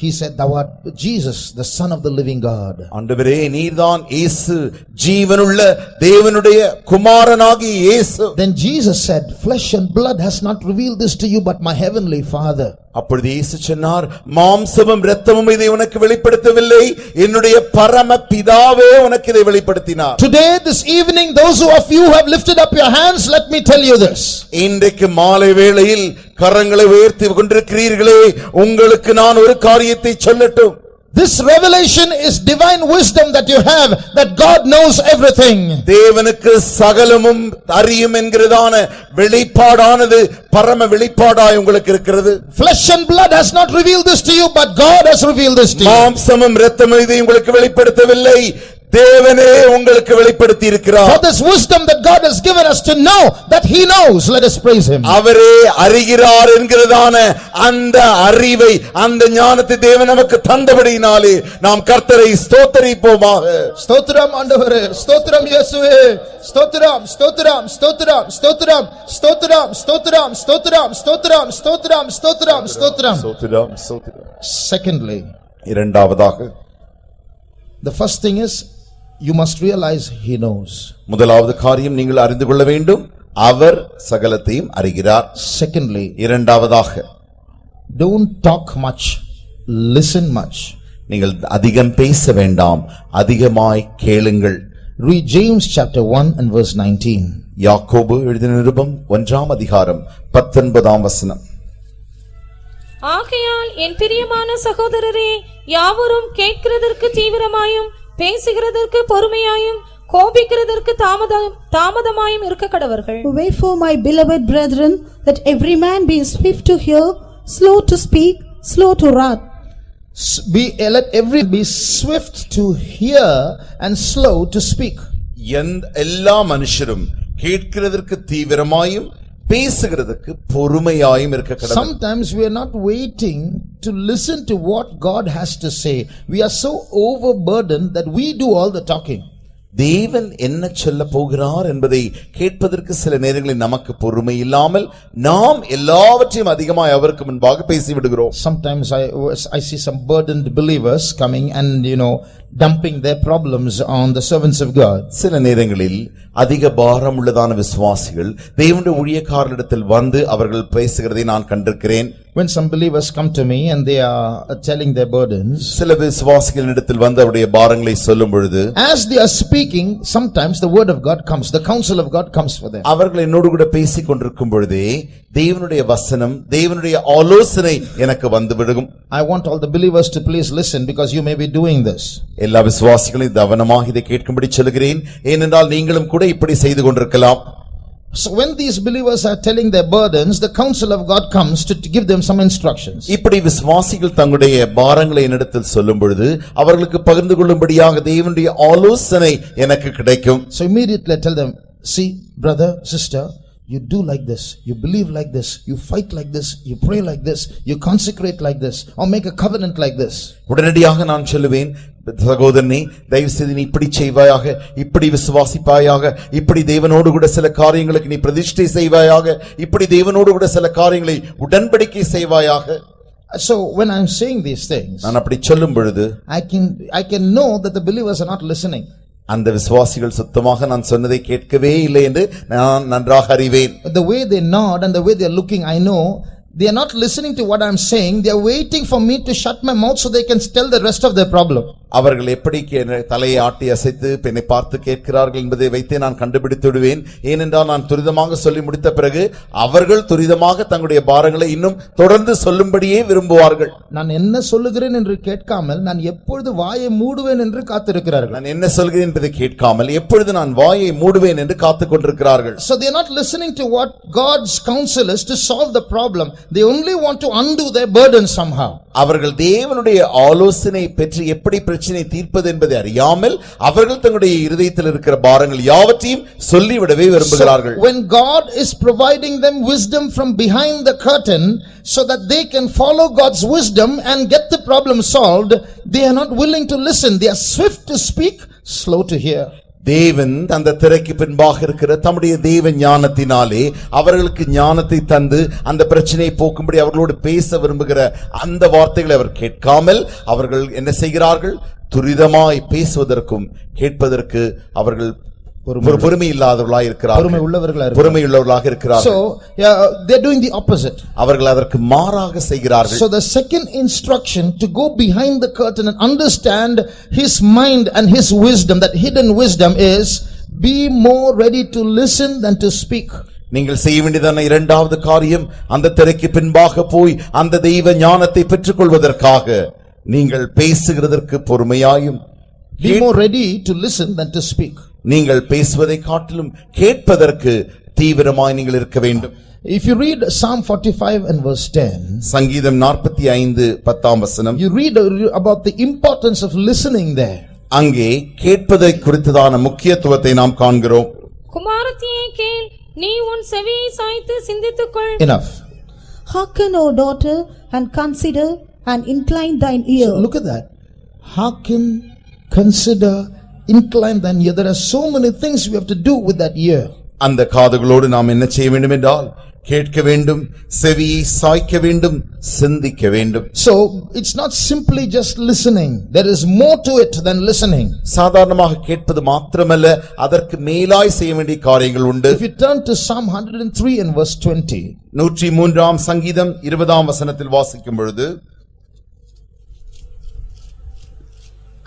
He said, thou art Jesus, the Son of the living God. ஆண்டவரே, நீர்தான் இயேசு, ஜீவனுள்ள தேவனுடைய குமாரனாகிய இயேசு. Then Jesus said, flesh and blood has not revealed this to you, but my heavenly Father. அப்பொழுது இயேசு சொன்னார், மாம்சமும் இரத்தமும் இதை உனக்கு வெளிப்படுத்தவில்லை, என்னுடைய பரம பிதாவே உனக்கு இதை வெளிப்படுத்தினார். Today, this evening, those of you who have lifted up your hands, let me tell you this. இன்றைக்கு மாலை வேளையில் கரங்களை உயர்த்தி கொண்டிருக்கிறீர்களே, உங்களுக்கு நான் ஒரு காரியத்தை சொல்லட்டும். This revelation is divine wisdom that you have, that God knows everything. தேவனுக்கு சகலமும் அறியும் என்கிறதான வெளிப்பாடானது பரம வெளிப்பாடாய் உங்களுக்கு இருக்கிறது. Flesh and blood has not revealed this to you, but God has revealed this to you. மாம்சமும் இரத்தமும் இதை உங்களுக்கு வெளிப்படுத்தவில்லை, தேவனே உங்களுக்கு வெளிப்படுத்தி இருக்கிறார். For this wisdom that God has given us to know that he knows, let us praise him. அவரே அறிகிறார் என்கிறதான அந்த அறிவை, அந்த ஞானத்தை தேவன் நமக்கு தந்தபடியினாலே நாம் கர்த்தரை ஸ்தோத்திரிப்போமாக. ஸ்தோத்திரம் ஆண்டவரே, ஸ்தோத்திரம் இயேசுவே, ஸ்தோத்திரம் ஸ்தோத்திரம் ஸ்தோத்திரம் ஸ்தோத்திரம் ஸ்தோத்திரம் ஸ்தோத்திரம் ஸ்தோத்திரம் ஸ்தோத்திரம் ஸ்தோத்திரம் ஸ்தோத்திரம் ஸ்தோத்திரம். ஸ்தோத்திரம் ஸ்தோத்திரம். Secondly, இரண்டாவதாக, the first thing is you must realize he knows. முதலாவது காரியம் நீங்கள் அறிந்து கொள்ள வேண்டும், அவர் சகலத்தையும் அறிகிறார். Secondly, இரண்டாவதாக, don't talk much, listen much. நீங்கள் அதிகம் பேச வேண்டாம், அதிகமாய் கேளுங்கள். Read James chapter 1 and verse 19. யாக்கோபு எழுதின நிருபம் 1ஆம் அதிகாரம் 19ஆம் வசனம். ஆகையால் என் பிரியமான சகோதரரே, யாவரும் கேட்கிறதற்கு தீவிரமாயும் பேசுகிறதற்கு பொறுமையாயும் கோபிக்கிறதற்கு தாமதமாயும் இருக்க கடவர்கள். Wherefore, my beloved brethren, that every man be swift to hear, slow to speak, slow to wrath. Let every be swift to hear and slow to speak. எல்லா மனுஷரும் கேட்கிறதற்கு தீவிரமாயும் பேசுகிறதுக்கு பொறுமையாயும் இருக்க கடவுள். Sometimes we are not waiting to listen to what God has to say. We are so overburdened that we do all the talking. தேவன் என்ன சொல்ல போகிறார் என்பதை கேட்பதற்கு சில நேரங்களில் நமக்கு பொறுமை இல்லாமல் நாம் எல்லாவற்றையும் அதிகமாய் அவருக்கு முன்பாக பேசிவிடுகிறோம். Sometimes I see some burdened believers coming and dumping their problems on the servants of God. சில நேரங்களில் அதிக பாரம் உள்ளதான விசுவாசிகள் தேவனுடைய ஊழியக்காரரிடத்தில் வந்து அவர்கள் பேசுகிறதை நான் கண்டிருக்கிறேன். When some believers come to me and they are telling their burdens, சில விசுவாசிகளிடத்தில் வந்து அவருடைய பாரங்களை சொல்லும் பொழுது, as they are speaking, sometimes the word of God comes, the counsel of God comes for them. அவர்கள் என்னோடு கூட பேசிக் கொண்டிருக்கும் பொழுதே தேவனுடைய வசனம், தேவனுடைய ஆலோசனை எனக்கு வந்து விடுகும். I want all the believers to please listen because you may be doing this. எல்லா விசுவாசிகளையும் கவனமாக இதை கேட்கும்படி சொல்கிறேன், ஏனென்றால் நீங்களும் கூட இப்படி செய்து கொண்டிருக்கலாம். So when these believers are telling their burdens, the counsel of God comes to give them some instructions. இப்படி விசுவாசிகள் தங்களுடைய பாரங்களை என்னிடத்தில் சொல்லும் பொழுது அவர்களுக்கு பகிர்ந்து கொள்ளும்படியாக தேவனுடைய ஆலோசனை எனக்கு கிடைக்கும். So immediately I tell them, see brother, sister, you do like this, you believe like this, you fight like this, you pray like this, you consecrate like this, or make a covenant like this. உடனடியாக நான் சொல்லுவேன், சகோதரனே, தயவு செய்து நீ இப்படி செய்வாயாக, இப்படி விசுவாசிப்பாயாக, இப்படி தேவனோடு கூட சில காரியங்களுக்கு நீ பிரதிஷ்டை செய்வாயாக, இப்படி தேவனோடு கூட சில காரியங்களை உடன்படிக்கை செய்வாயாக. So when I am saying these things, நான் அப்படி சொல்லும் பொழுது I can know that the believers are not listening. அந்த விசுவாசிகள் சுத்தமாக நான் சொன்னதை கேட்கவே இல்லை என்று நான் நன்றாக அறிவேன். The way they nod and the way they are looking, I know they are not listening to what I am saying. They are waiting for me to shut my mouth so they can tell the rest of their problem. அவர்கள் எப்படி தலையை ஆட்டி அசைத்து என்னை பார்த்து கேட்கிறார்கள் என்பதை வைத்தே நான் கண்டுபிடித்து விடுவேன். ஏனென்றால் நான் துரிதமாக சொல்லி முடித்த பிறகு அவர்கள் துரிதமாக தங்களுடைய பாரங்களை இன்னும் தொடர்ந்து சொல்லும்படியே விரும்புவார்கள். நான் என்ன சொல்லுகிறேன் என்று கேட்காமல் நான் எப்பொழுது வாயை மூடுவேன் என்று காத்திருக்கிறார்கள். நான் என்ன சொல்கிறேன் என்பதை கேட்காமல் எப்பொழுது நான் வாயை மூடுவேன் என்று காத்துக் கொண்டிருக்கிறார்கள். So they are not listening to what God's counsel is to solve the problem. They only want to undo their burden somehow. அவர்கள் தேவனுடைய ஆலோசனை பெற்று எப்படி பிரச்சனை தீர்ப்பது என்பதை அறியாமல் அவர்கள் தங்களுடைய இருதயத்தில் இருக்கிற பாரங்கள் யாவற்றையும் சொல்லிவிடவே விரும்புகிறார்கள். When God is providing them wisdom from behind the curtain so that they can follow God's wisdom and get the problem solved, they are not willing to listen. They are swift to speak, slow to hear. தேவன் அந்த திரைக்கு பின்பாக இருக்கிற தம்முடைய தேவ ஞானத்தினாலே அவர்களுக்கு ஞானத்தை தந்து அந்த பிரச்சனையை போக்கும்படி அவர்களோடு பேச விரும்புகிற அந்த வார்த்தைகளை அவர் கேட்காமல் அவர்கள் என்ன செய்கிறார்கள்? துரிதமாய் பேசுவதற்கும் கேட்பதற்கு அவர்கள் பொறுமை இல்லாதவர்களாக இருக்கிறார்கள். பொறுமை உள்ளவர்களாக இருக்கிறார்கள். So they are doing the opposite. அவர்கள் அதற்கு மாறாக செய்கிறார்கள். So the second instruction to go behind the curtain and understand his mind and his wisdom, that hidden wisdom, is be more ready to listen than to speak. நீங்கள் செய்ய வேண்டியதான இரண்டாவது காரியம், அந்த திரைக்கு பின்பாக போய் அந்த தெய்வ ஞானத்தை பெற்றுக்கொள்வதற்காக நீங்கள் பேசுகிறதற்கு பொறுமையாயும், be more ready to listen than to speak. நீங்கள் பேசுவதை காட்டிலும் கேட்பதற்கு தீவிரமாய் நீங்கள் இருக்க வேண்டும். If you read Psalm 45 and verse 10, சங்கீதம் 45 10ஆம் வசனம், you read about the importance of listening there. அங்கே கேட்பதை குறித்ததான முக்கியத்துவத்தை நாம் காண்கிறோம். குமாரத்தியே கேள், நீ உன் செவியை சாய்த்து சிந்தித்துக்கொள். Enough. Hearken, O daughter, and consider, and incline thine ear. So look at that. Hearken, consider, incline thine ear. There are so many things we have to do with that ear. அந்த காதுகளோடு நாம் என்ன செய்ய வேண்டும் என்றால் கேட்க வேண்டும், செவியை சாய்க்க வேண்டும், சிந்திக்க வேண்டும். So it's not simply just listening. There is more to it than listening. சாதாரணமாக கேட்பது மாத்திரமல்ல, அதற்கு மேலாய் செய்ய வேண்டிய காரியங்கள் உண்டு. If you turn to Psalm 103 and verse 20, 103ஆம் சங்கீதம் 20ஆம் வசனத்தில் வாசிக்கும் பொழுது,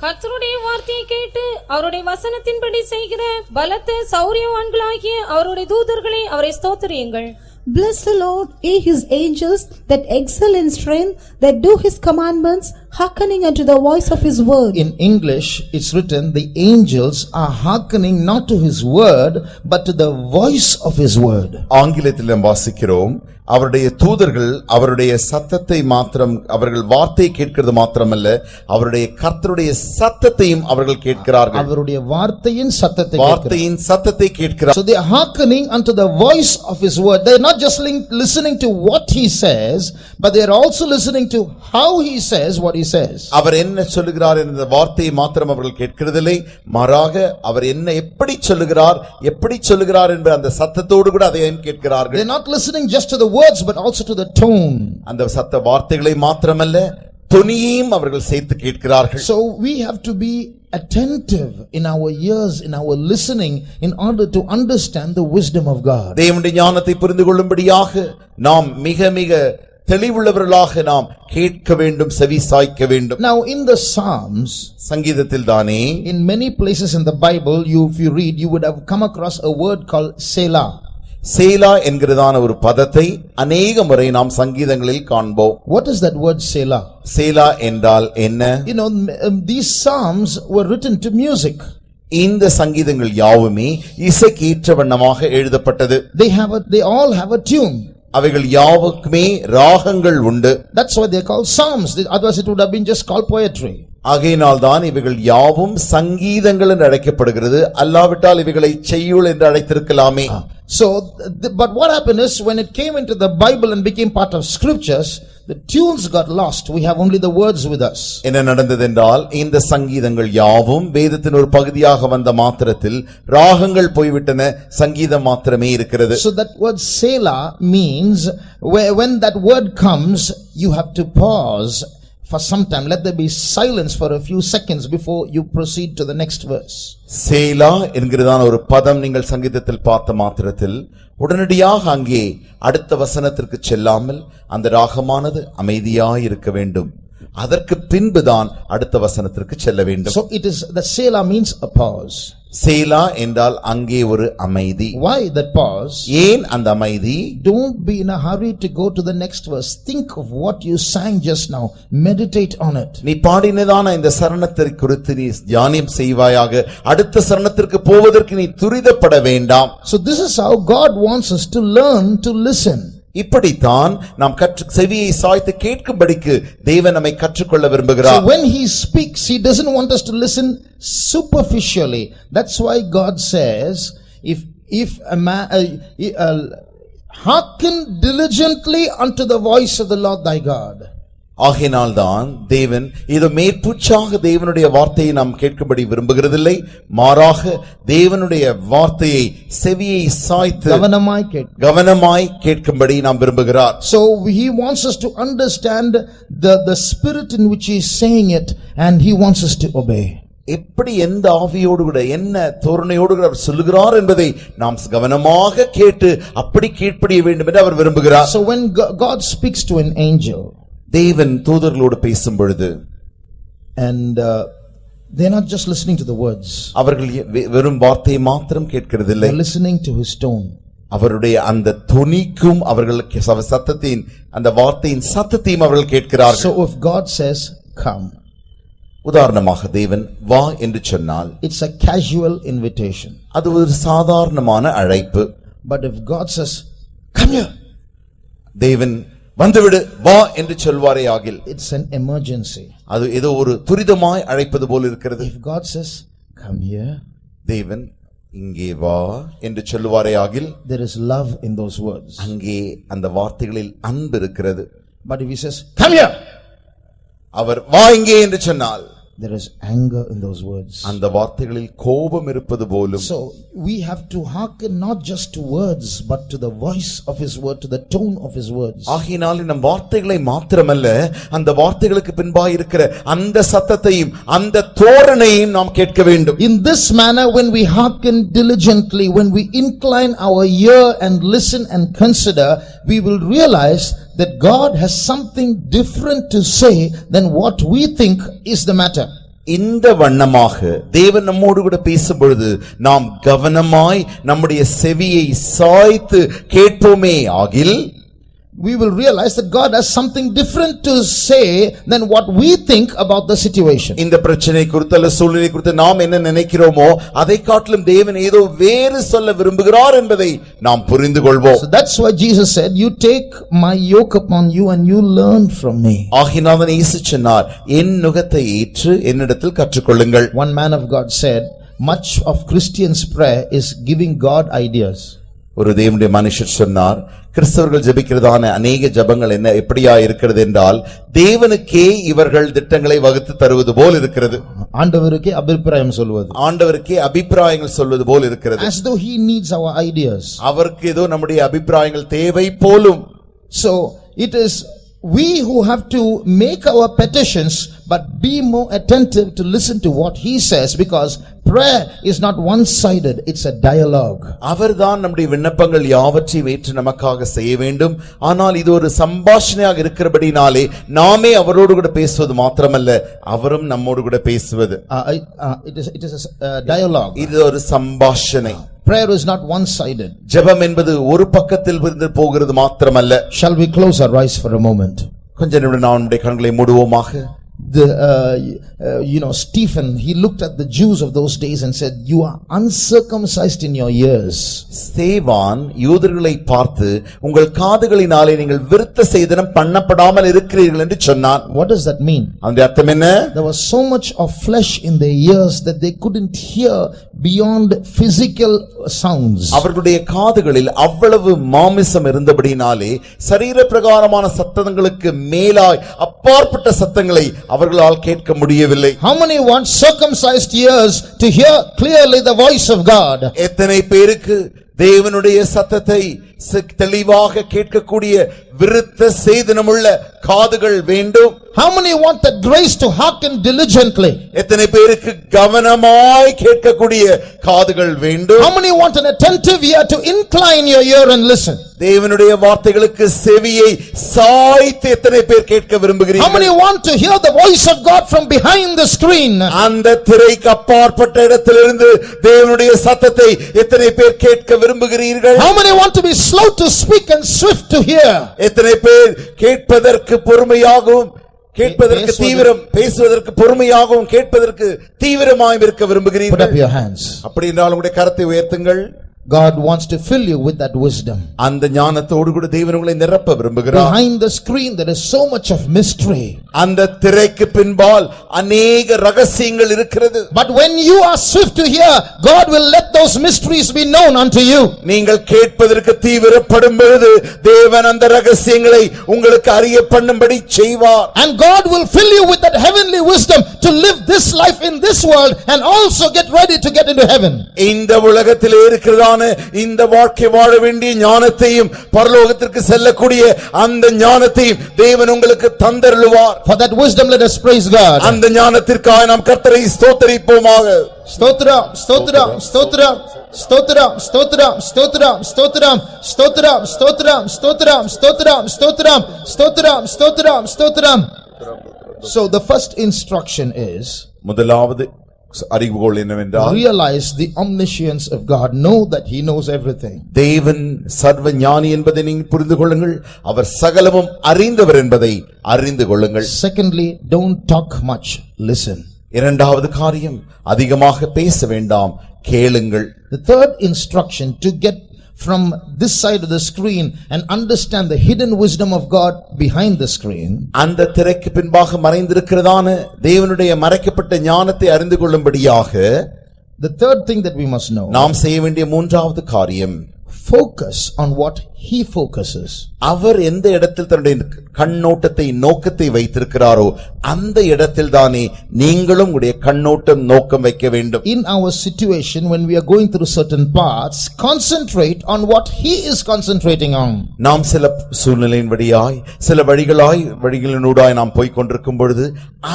கர்த்தருடைய வார்த்தையை கேட்டு அவருடைய வசனத்தின்படி செய்கிற பலத்த சௌரியவான்களாகிய அவருடைய தூதர்களை அவரை ஸ்தோத்திரியுங்கள். Bless the Lord, ye his angels that excel in strength, that do his commandments, hearkening unto the voice of his word. in English it's written, the angels are hearkening not to his word but to the voice of his word. ஆங்கிலத்தில் வாசிக்கிறோம், அவருடைய தூதர்கள் அவருடைய சத்தத்தை மாத்திரம் அவர்கள் வார்த்தையை கேட்கிறது மாத்திரமல்ல அவருடைய கர்த்தருடைய சத்தத்தையும் அவர்கள் கேட்கிறார்கள். அவருடைய வார்த்தையின் சத்தத்தை கேட்கிறார்கள். So they are hearkening unto the voice of his word. They are not just listening to what he says, but they are also listening to how he says what he says. அவர் என்ன சொல்லுகிறார் என்ற வார்த்தையை மாத்திரம் அவர்கள் கேட்கிறதில்லை, மாறாக அவர் என்ன எப்படி சொல்லுகிறார் என்ற அந்த சத்தத்தோடு கூட அதையும் கேட்கிறார்கள். They are not listening just to the words but also to the tone. அந்த சத்த வார்த்தைகளை மாத்திரமல்ல தொனியையும் அவர்கள் சேர்த்து கேட்கிறார்கள். So we have to be attentive in our ears, in our listening, in order to understand the wisdom of God. தேவனுடைய ஞானத்தை புரிந்து கொள்ளும்படியாக நாம் மிக மிக தெளிவுள்ளவர்களாக நாம் கேட்க வேண்டும், செவி சாய்க்க வேண்டும். Now in the Psalms, சங்கீதத்தில் தானே in many places in the Bible, if you read, you would have come across a word called Selah. சேலா என்கிறதான ஒரு பதத்தை அநேக முறை நாம் சங்கீதங்களில் காண்போம். What is that word Selah? சேலா என்றால் என்ன? You know, these psalms were written to music. இந்த சங்கீதங்கள் யாவுமே இசைக்கு ஏற்ற வண்ணமாக எழுதப்பட்டது. They all have a tune. அவைகள் யாவுக்குமே ராகங்கள் உண்டு. That's why they are called psalms. Otherwise it would have been just called poetry. ஆகையினால் தான் இவைகள் யாவும் சங்கீதங்கள் என்று அழைக்கப்படுகிறது, அல்லாவிட்டால் இவைகளை செய்யுள் என்று அழைத்திருக்கலாமே. So but what happened is, when it came into the Bible and became part of scriptures, the tunes got lost. We have only the words with us. என்ன நடந்தது என்றால், இந்த சங்கீதங்கள் யாவும் வேதத்தின் ஒரு பகுதியாக வந்த மாத்திரத்தில் ராகங்கள் போய்விட்டன, சங்கீதம் மாத்திரமே இருக்கிறது. So that word Selah means when that word comes, you have to pause for some time. Let there be silence for a few seconds before you proceed to the next verse. சேலா என்கிறதான ஒரு பதம் நீங்கள் சங்கீதத்தில் பார்த்த மாத்திரத்தில் உடனடியாக அங்கே அடுத்த வசனத்திற்கு செல்லாமல் அந்த ராகமானது அமைதியாய் இருக்க வேண்டும். அதற்கு பின்புதான் அடுத்த வசனத்திற்கு செல்ல வேண்டும். So it is, the Selah means a pause. சேலா என்றால் அங்கே ஒரு அமைதி. Why that pause? ஏன் அந்த அமைதி? Don't be in a hurry to go to the next verse. Think of what you sang just now. Meditate on it. நீ பாடினதான இந்த சரணத்தை குறித்து நீ தியானம் செய்வாயாக. அடுத்த சரணத்திற்கு போவதற்கு நீ துரிதப்பட வேண்டாம். So this is how God wants us to learn to listen. இப்படித்தான் நாம் செவியை சாய்த்து கேட்கும்படிக்கு தேவன் நம்மை கற்றுக்கொள்ள விரும்புகிறார். So when he speaks, he doesn't want us to listen superficially. That's why God says, if a man hearken diligently unto the voice of the Lord thy God. ஆகையினால்தான் தேவன் இதோ மேற்பூச்சாக தேவனுடைய வார்த்தையை நாம் கேட்கும்படி விரும்புகிறதில்லை, மாறாக தேவனுடைய வார்த்தையை செவியை சாய்த்து கவனமாய் கேட்கும்படி நாம் விரும்புகிறார். So he wants us to understand the spirit in which he is saying it, and he wants us to obey. எப்படி எந்த ஆவியோடு கூட என்ன தோரணையோடு கூட அவர் சொல்லுகிறார் என்பதை நாம் கவனமாக கேட்டு அப்படி கீழ்ப்படிய வேண்டும் என்று அவர் விரும்புகிறார். So when God speaks to an angel, தேவன் தூதர்களோடு பேசும் பொழுது, and they are not just listening to the words, அவர்கள் வெறும் வார்த்தையை மாத்திரம் கேட்கிறதில்லை, they are listening to his tone. அவருடைய அந்த தொனிக்கும் அவர்களுக்கு சத்தத்தின் அந்த வார்த்தையின் சத்தத்தையும் அவர்கள் கேட்கிறார்கள். So if God says come, உதாரணமாக தேவன் வா என்று சொன்னால், it's a casual invitation. அது ஒரு சாதாரணமான அழைப்பு. But if God says come here, தேவன் வந்துவிடு வா என்று சொல்வாரே ஆகில், it's an emergency. அது ஏதோ ஒரு துரிதமாய் அழைப்பது போல் இருக்கிறது. If God says come here, தேவன் இங்கே வா என்று சொல்வாரே ஆகில், there is love in those words. அங்கே அந்த வார்த்தைகளில் அன்பு இருக்கிறது. But if he says come here, அவர் வா இங்கே என்று சொன்னால், there is anger in those words. அந்த வார்த்தைகளில் கோபம் இருப்பது போலும். So we have to hearken not just to words but to the voice of his word, to the tone of his words. ஆகையினால் நம் வார்த்தைகளை மாத்திரமல்ல, அந்த வார்த்தைகளுக்கு பின்பாய் இருக்கிற அந்த சத்தத்தையும் அந்த தோரணையும் நாம் கேட்க வேண்டும். In this manner, when we hearken diligently, when we incline our ear and listen and consider, we will realize that God has something different to say than what we think is the matter. இந்த வண்ணமாக தேவன் நம்மோடு கூட பேசும் பொழுது நாம் கவனமாய் நம்முடைய செவியை சாய்த்து கேட்போமே ஆகில், we will realize that God has something different to say than what we think about the situation. இந்த பிரச்சனை குறித்து அல்ல சூழ்நிலை குறித்து நாம் என்ன நினைக்கிறோமோ அதை காட்டிலும் தேவன் ஏதோ வேறு சொல்ல விரும்புகிறார் என்பதை நாம் புரிந்து கொள்வோம். So that's why Jesus said, you take my yoke upon you and you learn from me. ஆகினால்தான் இயேசு சொன்னார், என் நுகத்தை ஏற்று என்னிடத்தில் கற்றுக்கொள்ளுங்கள். One man of God said, much of Christians' prayer is giving God ideas. ஒரு தேவனுடைய மனுஷர் சொன்னார், கிறிஸ்தவர்கள் ஜெபிக்கிறதான அநேக ஜெபங்கள் என்ன எப்படியா இருக்கிறது என்றால் தேவனுக்கே இவர்கள் திட்டங்களை வகுத்து தருவது போல் இருக்கிறது. ஆண்டவருக்கே அபிப்பிராயம் சொல்வது, ஆண்டவருக்கே அபிப்பிராயங்கள் சொல்வது போல் இருக்கிறது. as though he needs our ideas. அவருக்கு ஏதோ நம்முடைய அபிப்பிராயங்கள் தேவை போலும். So it is we who have to make our petitions, but be more attentive to listen to what he says, because prayer is not one-sided, it's a dialogue. அவர்தான் நம்முடைய விண்ணப்பங்கள் யாவற்றையும் ஏற்று நமக்காக செய்ய வேண்டும். ஆனால் இது ஒரு சம்பாஷணையாக இருக்கிறபடினாலே நாமே அவரோடு கூட பேசுவது மாத்திரமல்ல, அவரும் நம்மோடு கூட பேசுவது. It is a dialogue. இது ஒரு சம்பாஷணை. Prayer is not one-sided. ஜெபம் என்பது ஒரு பக்கத்தில் இருந்து போகிறது மாத்திரமல்ல. Shall we close our eyes for a moment? கொஞ்ச நிமிடம் நாம் நம்முடைய கண்களை மூடுவோமாக. Stephen, he looked at the Jews of those days and said, you are uncircumcised in your ears. ஸ்தேவான் யூதர்களை பார்த்து, உங்கள் காதுகளினாலே நீங்கள் விருத்த சேதனம் பண்ணப்படாமல் இருக்கிறீர்கள் என்று சொன்னான். What does that mean? அந்த அர்த்தம் என்ன? There was so much of flesh in their ears that they couldn't hear beyond physical sounds. அவர்களுடைய காதுகளில் அவ்வளவு மாமிசம் இருந்தபடினாலே சரீர பிரகாரமான சத்தங்களுக்கு மேலாய் அப்பாற்பட்ட சத்தங்களை அவர்களால் கேட்க முடியவில்லை. How many want circumcised ears to hear clearly the voice of God? எத்தனை பேருக்கு தேவனுடைய சத்தத்தை தெளிவாக கேட்கக்கூடிய விருத்த சேதனமுள்ள காதுகள் வேண்டும்? How many want the grace to hearken diligently? எத்தனை பேருக்கு கவனமாய் கேட்கக்கூடிய காதுகள் வேண்டும்? How many want an attentive ear to incline your ear and listen? தேவனுடைய வார்த்தைகளுக்கு செவியை சாய்த்து எத்தனை பேர் கேட்க விரும்புகிறீர்கள்? How many want to hear the voice of God from behind the screen? அந்த திரைக்கு அப்பாற்பட்ட இடத்திலிருந்து தேவனுடைய சத்தத்தை எத்தனை பேர் கேட்க விரும்புகிறீர்கள்? How many want to be slow to speak and swift to hear? எத்தனை பேர் கேட்பதற்கு பொறுமையாகவும் கேட்பதற்கு தீவிரம் பேசுவதற்கு பொறுமையாகவும் கேட்பதற்கு தீவிரமாயும் இருக்க Put விரும்புகிறீர்கள்? up your hands. அப்படி என்றால் உங்களுடைய கரத்தை உயர்த்துங்கள். God wants to fill you with that wisdom. அந்த ஞானத்தோடு கூட தேவன் உங்களை நிரப்ப விரும்புகிறார். Behind the screen there is so much of mystery. அந்த திரைக்கு பின்பால் அநேக ரகசியங்கள் இருக்கிறது. But when you are swift to hear, God will let those mysteries be known unto you. நீங்கள் கேட்பதற்கு தீவிரப்படும் பொழுது தேவன் அந்த ரகசியங்களை உங்களுக்கு அறிய பண்ணும்படி செய்வார். And God will fill you with that heavenly wisdom to live this life in this world and also get ready to get into heaven. இந்த உலகத்திலே இருக்கிறதான இந்த வாழ்க்கை வாழ வேண்டிய ஞானத்தையும் பரலோகத்திற்கு செல்லக்கூடிய அந்த ஞானத்தையும் தேவன் உங்களுக்கு தந்தருளுவார். For that wisdom let us praise God. அந்த ஞானத்திற்காக நாம் கர்த்தரை ஸ்தோத்திரிப்போமாக. Stotram, stotram, stotram, stotram, stotram, stotram, stotram, stotram, stotram, stotram, stotram, stotram, stotram, stotram, stotram. So the first instruction is, முதலாவது அறிவுகோள் என்னவென்றால், realize the omniscience of God. Know that he knows everything. தேவன் சர்வ ஞானி என்பதை நீங்கள் புரிந்து கொள்ளுங்கள். அவர் சகலமும் அறிந்தவர் என்பதை அறிந்து கொள்ளுங்கள். Secondly, don't talk much, listen. இரண்டாவது காரியம், அதிகமாக பேச வேண்டாம், கேளுங்கள். The third instruction, to get from this side of the screen and understand the hidden wisdom of God behind the screen. அந்த திரைக்கு பின்பாக மறைந்திருக்கிறதான தேவனுடைய மறைக்கப்பட்ட ஞானத்தை அறிந்து கொள்ளும்படியாக The third thing that we must know, நாம் செய்ய வேண்டிய மூன்றாவது காரியம், focus on what he focuses. அவர் எந்த இடத்தில் தன்னுடைய கண்ணோட்டத்தை நோக்கத்தை வைத்திருக்கிறாரோ அந்த இடத்தில் தானே நீங்களும் உடைய கண்ணோட்டம் நோக்கம் வைக்க வேண்டும். In our situation, when we are going through certain paths, concentrate on what he is concentrating on. நாம் சில சூழ்நிலையின் வழியாய் சில வழிகளினூடாய் நாம் போய்க் கொண்டிருக்கும் பொழுது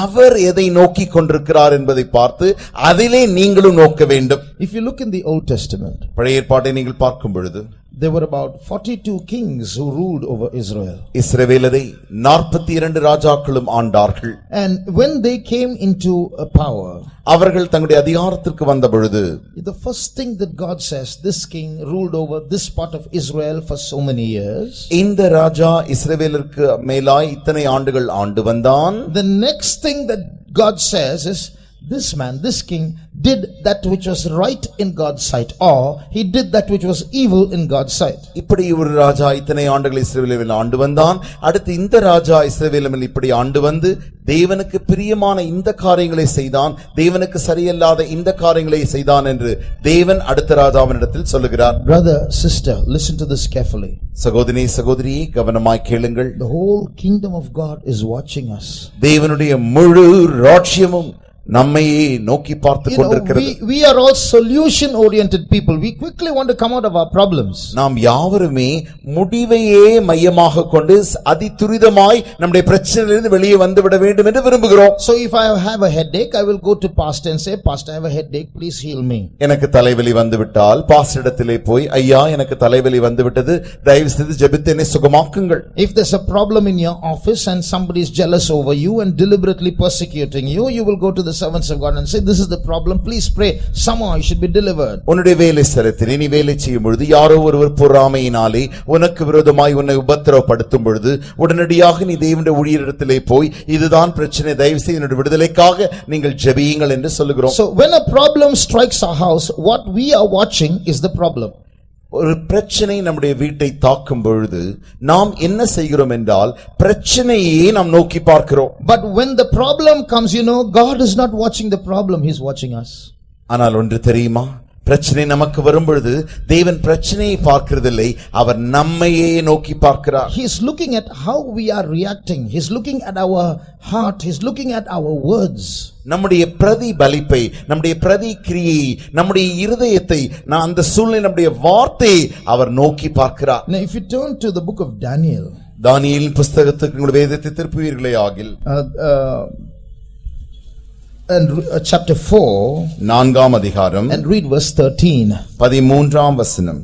அவர் எதை நோக்கி கொண்டிருக்கிறார் என்பதை பார்த்து அதிலே நீங்களும் நோக்க வேண்டும். If you look in the Old Testament, பழைய ஏற்பாட்டை நீங்கள் பார்க்கும் பொழுது, there were about 42 kings who ruled over Israel. இஸ்ரவேலரை 42 ராஜாக்களும் ஆண்டார்கள். And when they came into power, அவர்கள் தங்களுடைய அதிகாரத்திற்கு வந்த பொழுது, the first thing that God says, this king ruled over this part of Israel for so many years. இந்த ராஜா இஸ்ரவேலருக்கு மேலாய் இத்தனை ஆண்டுகள் ஆண்டு வந்தான். The next thing that God says is, this man, this king did that which was right in God's sight, or he did that which was evil in God's sight. இப்படி ஒரு ராஜா இத்தனை ஆண்டுகள் இஸ்ரவேலில் ஆண்டு வந்தான். அடுத்து இந்த ராஜா இஸ்ரவேலில் இப்படி ஆண்டு வந்து தேவனுக்கு பிரியமான இந்த காரியங்களை செய்தான், தேவனுக்கு சரியல்லாத இந்த காரியங்களை செய்தான் என்று தேவன் அடுத்த ராஜாவினிடத்தில் சொல்லுகிறார். Brother, sister, listen to this carefully. சகோதரி சகோதரியே கவனமாய் கேளுங்கள். The whole kingdom of God is watching us. தேவனுடைய முழு ராஜ்யமும் நம்மையே நோக்கி பார்த்து கொண்டிருக்கிறது. We are all solution oriented people. We quickly want to come out of our problems. நாம் யாவருமே முடிவையே மையமாக கொண்டு அதிதுரிதமாய் நம்முடைய பிரச்சனையிலிருந்து வெளியே வந்து விட வேண்டும் என்று விரும்புகிறோம். So if I have a headache, I will go to pastor and say, pastor, I have a headache, please heal me. எனக்கு தலைவலி வந்துவிட்டால் பாஸ்டரிடத்திலே போய், ஐயா எனக்கு தலைவலி வந்துவிட்டது, தயவு செய்து ஜெபித்து என்னை சுகமாக்குங்கள். If there's a problem in your office and somebody is jealous over you and deliberately persecuting you, you will go to the servants of God and say, this is the problem, please pray, somehow I should be delivered. உன்னுடைய வேலை ஸ்தலத்தில் நீ வேலை செய்யும் பொழுது யாரோ ஒருவர் பொறாமையினாலே உனக்கு விரோதமாய் உன்னை உபத்திரவப்படுத்தும் பொழுது உடனடியாக நீ தேவனுடைய ஊழியரிடத்திலே போய், இதுதான் பிரச்சனை, தயவு செய்து என்னுடைய விடுதலைக்காக நீங்கள் ஜெபியுங்கள் என்று சொல்லுகிறோம். So when a problem strikes our house, what we are watching is the problem. ஒரு பிரச்சனை நம்முடைய வீட்டை தாக்கும் பொழுது நாம் என்ன செய்கிறோம் என்றால் பிரச்சனையே நாம் நோக்கி பார்க்கிறோம். But when the problem comes, God is not watching the problem, he is watching us. ஆனால் ஒன்று தெரியுமா, பிரச்சனை நமக்கு வரும் பொழுது தேவன் பிரச்சனையை பார்க்கிறதில்லை, அவர் நம்மையே நோக்கி பார்க்கிறார். He is looking at how we are reacting. He is looking at our heart. He is looking at our words. நம்முடைய பிரதிபலிப்பை, நம்முடைய பிரதிக்கிரியை, நம்முடைய இருதயத்தை, அந்த சூழ்நிலை, நம்முடைய வார்த்தையை அவர் நோக்கி பார்க்கிறார். Now if you turn to the book of Daniel, தானியேலின் புத்தகத்துக்கு உங்கள் வேதத்தை திருப்புவீர்களே ஆகில், and chapter 4, 4ஆம் அதிகாரம், and read verse 13. 13ஆம் வசனம்.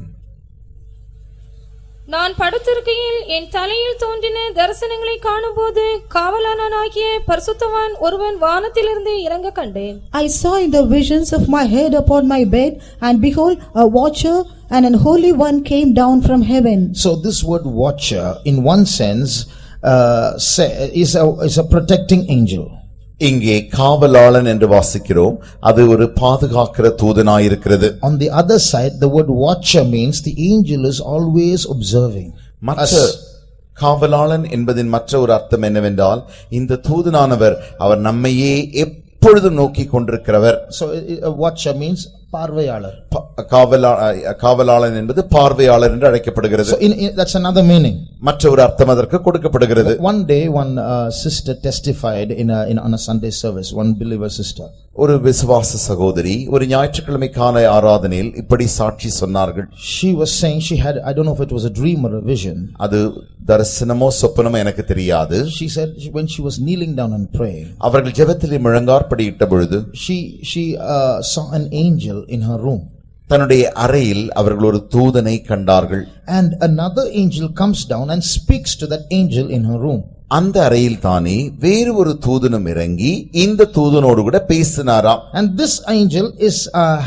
நான் படுத்திருக்கையில் என் தலையில் தோன்றின தரிசனங்களை காணும்போது காவலானாகிய பரிசுத்தவான் ஒருவன் வானத்திலிருந்து இறங்க கண்டேன். I saw in the visions of my head upon my bed, and behold, a watcher and an holy one came down from heaven. So this word watcher in one sense is a protecting angel. இங்கே காவலாளன் என்று வாசிக்கிறோம், அது ஒரு பாதுகாக்கிற தூதனாயிருக்கிறது. On the other side, the word watcher means the angel is always observing. காவலாளன் என்பதின் மற்ற ஒரு அர்த்தம் என்னவென்றால், இந்த தூதனானவர் அவர் நம்மையே எப்பொழுதும் நோக்கி கொண்டிருக்கிறவர். So a watcher means பார்வையாளர். காவலாளன் என்பது பார்வையாளர் என்று அழைக்கப்படுகிறது. So that's another meaning. மற்ற ஒரு அர்த்தம் அதற்கு கொடுக்கப்படுகிறது. One day one sister testified on a Sunday service, one believer sister. ஒரு விசுவாச சகோதரி ஒரு ஞாயிற்றுக்கிழமை காலை ஆராதனையில் இப்படி சாட்சி சொன்னார்கள். She was saying she had, I don't know if it was a dream or a vision. அது தரிசனமோ சொப்பனமோ எனக்கு தெரியாது. She said when she was kneeling down and praying, அவர்கள் ஜெபத்திலே முழங்கார்படியிட்ட பொழுது she saw an angel in her room. தன்னுடைய அறையில் அவர்கள் ஒரு தூதனை கண்டார்கள். And another angel comes down and speaks to that angel in her room. அந்த அறையில் தானே வேறு ஒரு தூதனும் இறங்கி இந்த தூதனோடு கூட பேசினாராம். And this angel is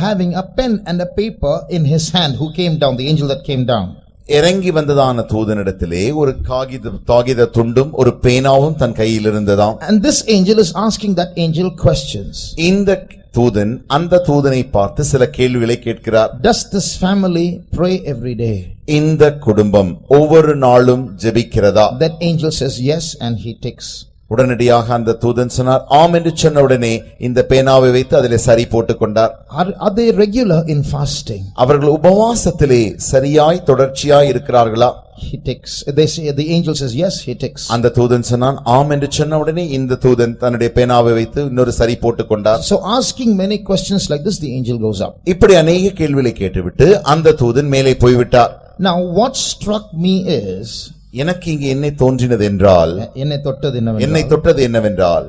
having a pen and a paper in his hand, who came down, the angel that came down. இறங்கி வந்ததான தூதனிடத்திலே ஒரு காகித துண்டும் ஒரு பேனாவும் தன் கையில் இருந்ததாம். And this angel is asking that angel questions. இந்த தூதன் அந்த தூதனை பார்த்து சில கேள்விகளை கேட்கிறார். Does this family pray every day? இந்த குடும்பம் ஒவ்வொரு நாளும் ஜெபிக்கிறதா? That angel says yes, and he ticks. உடனடியாக அந்த தூதன் சொன்னார் ஆம் என்று சொன்ன உடனே இந்த பேனாவை வைத்து அதிலே சரி போட்டுக் கொண்டார். Are they regular in fasting? அவர்கள் உபவாசத்திலே சரியாய் தொடர்ச்சியாய் இருக்கிறார்களா? He ticks. They say, the angel says yes, he ticks. அந்த தூதன் சொன்னான் ஆம் என்று சொன்ன உடனே இந்த தூதன் தன்னுடைய பேனாவை வைத்து இன்னொரு சரி போட்டுக் கொண்டார். So asking many questions like this, the angel goes up. இப்படி அநேக கேள்விகளை கேட்டுவிட்டு அந்த தூதன் மேலே போய்விட்டார். Now what struck me is, எனக்கு இங்கே என்னை தோன்றினது என்றால், என்னை தொட்டது என்னவென்றால்,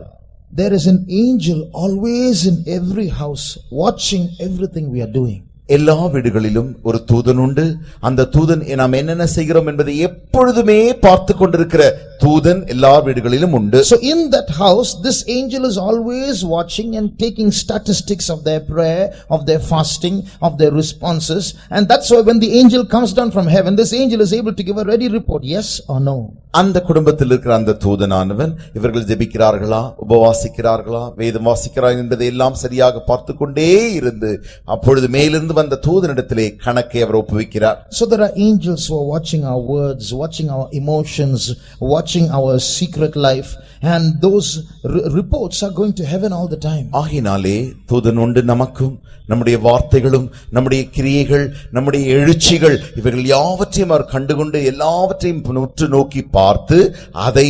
there is an angel always in every house watching everything we are doing. எல்லா வீடுகளிலும் ஒரு தூதன் உண்டு. அந்த தூதன் நாம் என்னென்ன செய்கிறோம் என்பதை எப்பொழுதுமே பார்த்து கொண்டிருக்கிற தூதன் எல்லா வீடுகளிலும் உண்டு. So in that house, this angel is always watching and taking statistics of their prayer, of their fasting, of their responses. And that's why when the angel comes down from heaven, this angel is able to give a ready report, yes or no. அந்த குடும்பத்தில் இருக்கிற அந்த தூதனானவன் இவர்கள் ஜெபிக்கிறார்களா, உபவாசிக்கிறார்களா, வேதம் வாசிக்கிறார்கள் என்பதை எல்லாம் சரியாக பார்த்து கொண்டே இருந்து அப்பொழுது மேலிருந்து வந்த தூதனிடத்திலே கணக்கை அவர் ஒப்புவிக்கிறார். So there are angels who are watching our words, watching our emotions, watching our secret life, and those reports are going to heaven all the time. ஆகினாலே தூதன் உண்டு நமக்கும். நம்முடைய வார்த்தைகளும் நம்முடைய கிரியைகள் நம்முடைய எழுச்சிகள் இவைகள் யாவற்றையும் அவர் கண்டுகொண்டு எல்லாவற்றையும் உற்று நோக்கி பார்த்து அதை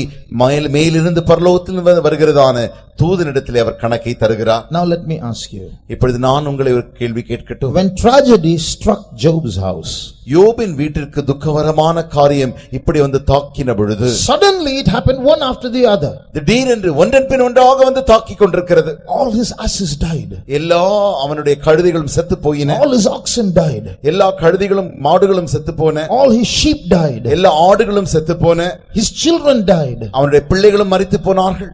மேலிருந்து பரலோகத்தில் வருகிறதான தூதனிடத்திலே அவர் கணக்கை தருகிறார். Now let me ask you. இப்பொழுது நான் உங்களை ஒரு கேள்வி கேட்கட்டும். When tragedy struck Job's house, யோபின் வீட்டிற்கு துக்ககரமான காரியம் இப்படி வந்து தாக்கின பொழுது, suddenly it happened one after the other. திடீரென்று ஒன்றன் பின் ஒன்றாக வந்து தாக்கிக் கொண்டிருக்கிறது. All his asses died. எல்லா அவனுடைய கழுதைகளும் செத்து போயின. All his oxen died. எல்லா கழுதைகளும் மாடுகளும் செத்து போன. All his sheep died. எல்லா ஆடுகளும் செத்து போன. His children died. அவனுடைய பிள்ளைகளும் மரித்து போனார்கள்.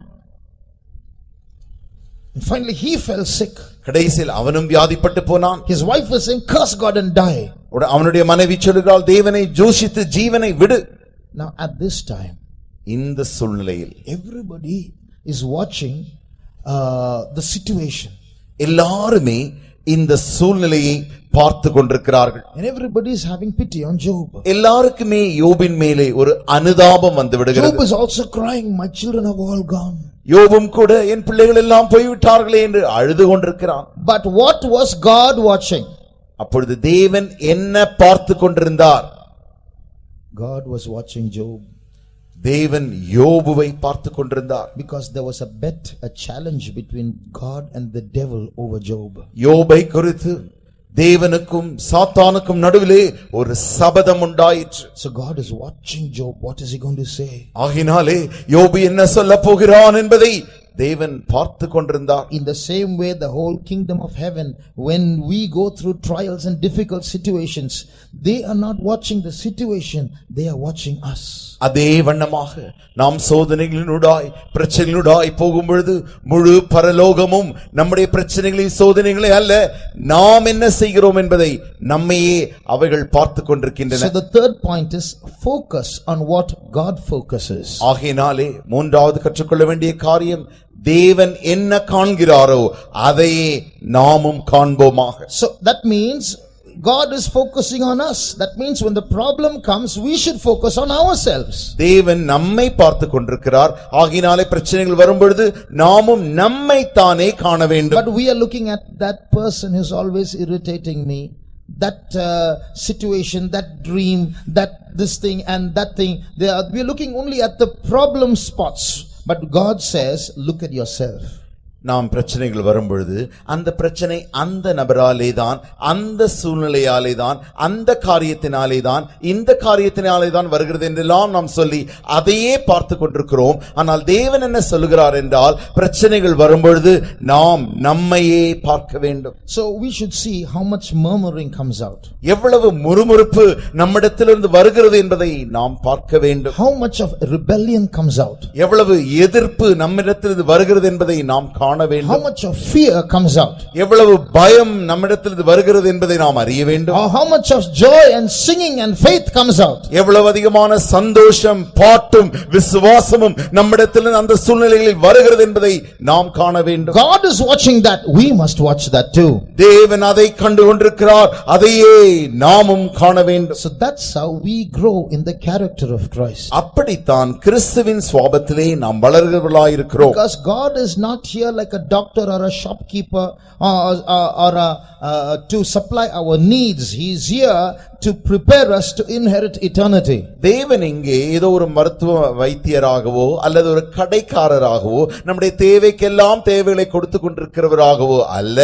And finally he fell sick. கடைசியில் அவனும் வியாதிப்பட்டு போனான். His wife was saying, curse God and die. அவனுடைய மனைவி சொல்கிறாள், தேவனை ஜூஷித்து ஜீவனை விடு. Now at this time, இந்த சூழ்நிலையில் everybody is watching the situation. எல்லாருமே இந்த சூழ்நிலையை பார்த்து கொண்டிருக்கிறார்கள். And everybody is having pity on Job. எல்லாருக்குமே யோபின் மேலே ஒரு அனுதாபம் வந்து விடுகிறது. Job is also crying, my children have all gone. யோபும் கூட என் பிள்ளைகள் எல்லாம் போய்விட்டார்களே என்று அழுது கொண்டிருக்கிறான். But what was God watching? அப்பொழுது தேவன் என்ன பார்த்து கொண்டிருந்தார்? God was watching Job. தேவன் யோபுவை பார்த்து கொண்டிருந்தார். Because there was a bet, a challenge between God and the devil over Job. யோபை குறித்து தேவனுக்கும் சாத்தானுக்கும் நடுவிலே ஒரு சபதம் உண்டாயிற்று. So God is watching Job. What is he going to say? ஆகினாலே யோபு என்ன சொல்லப் போகிறான் என்பதை தேவன் பார்த்து கொண்டிருந்தார். In the same way, the whole kingdom of heaven, when we go through trials and difficult situations, they are not watching the situation, they are watching us. அதே வண்ணமாக நாம் சோதனைகளினூடாய் பிரச்சனைகளினூடாய் போகும்பொழுது முழு பரலோகமும் நம்முடைய பிரச்சனைகளை சோதனைகளை அல்ல, நாம் என்ன செய்கிறோம் என்பதை நம்மையே அவைகள் பார்த்து கொண்டிருக்கின்றன. So the third point is focus on what God focuses. ஆகையினாலே மூன்றாவது கற்றுக்கொள்ள வேண்டிய காரியம், தேவன் என்ன காண்கிறாரோ அதையே நாமும் காண்போமாக. So that means God is focusing on us. That means when the problem comes, we should focus on ourselves. தேவன் நம்மை பார்த்து கொண்டிருக்கிறார். ஆகினாலே பிரச்சனைகள் வரும்பொழுது நாமும் நம்மை தானே காண வேண்டும். But we are looking at that person who's always irritating me, that situation, that dream, that this thing and that thing. We are looking only at the problem spots. But God says, look at yourself. நாம் பிரச்சனைகள் வரும்பொழுது அந்த பிரச்சனை அந்த நபராலே தான், அந்த சூழ்நிலையாலே தான், அந்த காரியத்தினாலே தான், இந்த காரியத்தினாலே தான் வருகிறது என்றெல்லாம் நாம் சொல்லி அதையே பார்த்து கொண்டிருக்கிறோம். ஆனால் தேவன் என்ன சொல்லுகிறார் என்றால், பிரச்சனைகள் வரும்பொழுது நாம் நம்மையே பார்க்க வேண்டும். So we should see how much murmuring comes out. எவ்வளவு முறுமுறுப்பு நம்மிடத்திலிருந்து வருகிறது என்பதை நாம் பார்க்க வேண்டும். How much of rebellion comes out. எவ்வளவு எதிர்ப்பு நம்மிடத்திலிருந்து வருகிறது என்பதை நாம் காண வேண்டும். How much of fear comes out. எவ்வளவு பயம் நம்மிடத்திலிருந்து வருகிறது என்பதை நாம் அறிய வேண்டும். How much of joy and singing and faith comes out. எவ்வளவு அதிகமான சந்தோஷம், பாட்டும் விசுவாசமும் நம்மிடத்திலிருந்து அந்த சூழ்நிலைகளில் வருகிறது என்பதை நாம் காண வேண்டும். God is watching that. We must watch that too. தேவன் அதை கண்டு கொண்டிருக்கிறார். அதையே நாமும் காண வேண்டும். So that's how we grow in the character of Christ. அப்படித்தான் கிறிஸ்துவின் சுபாவத்திலே நாம் வளர்கிறவர்களாய் இருக்கிறோம். Because God is not here like a doctor or a shopkeeper or to supply our needs. He is here to prepare us to inherit eternity. தேவன் இங்கே ஏதோ ஒரு மருத்துவ வைத்தியராகவோ அல்லது ஒரு கடைக்காரராகவோ நம்முடைய தேவைக்கெல்லாம் தேவைகளை கொடுத்து கொண்டிருக்கிறவராகவோ அல்ல,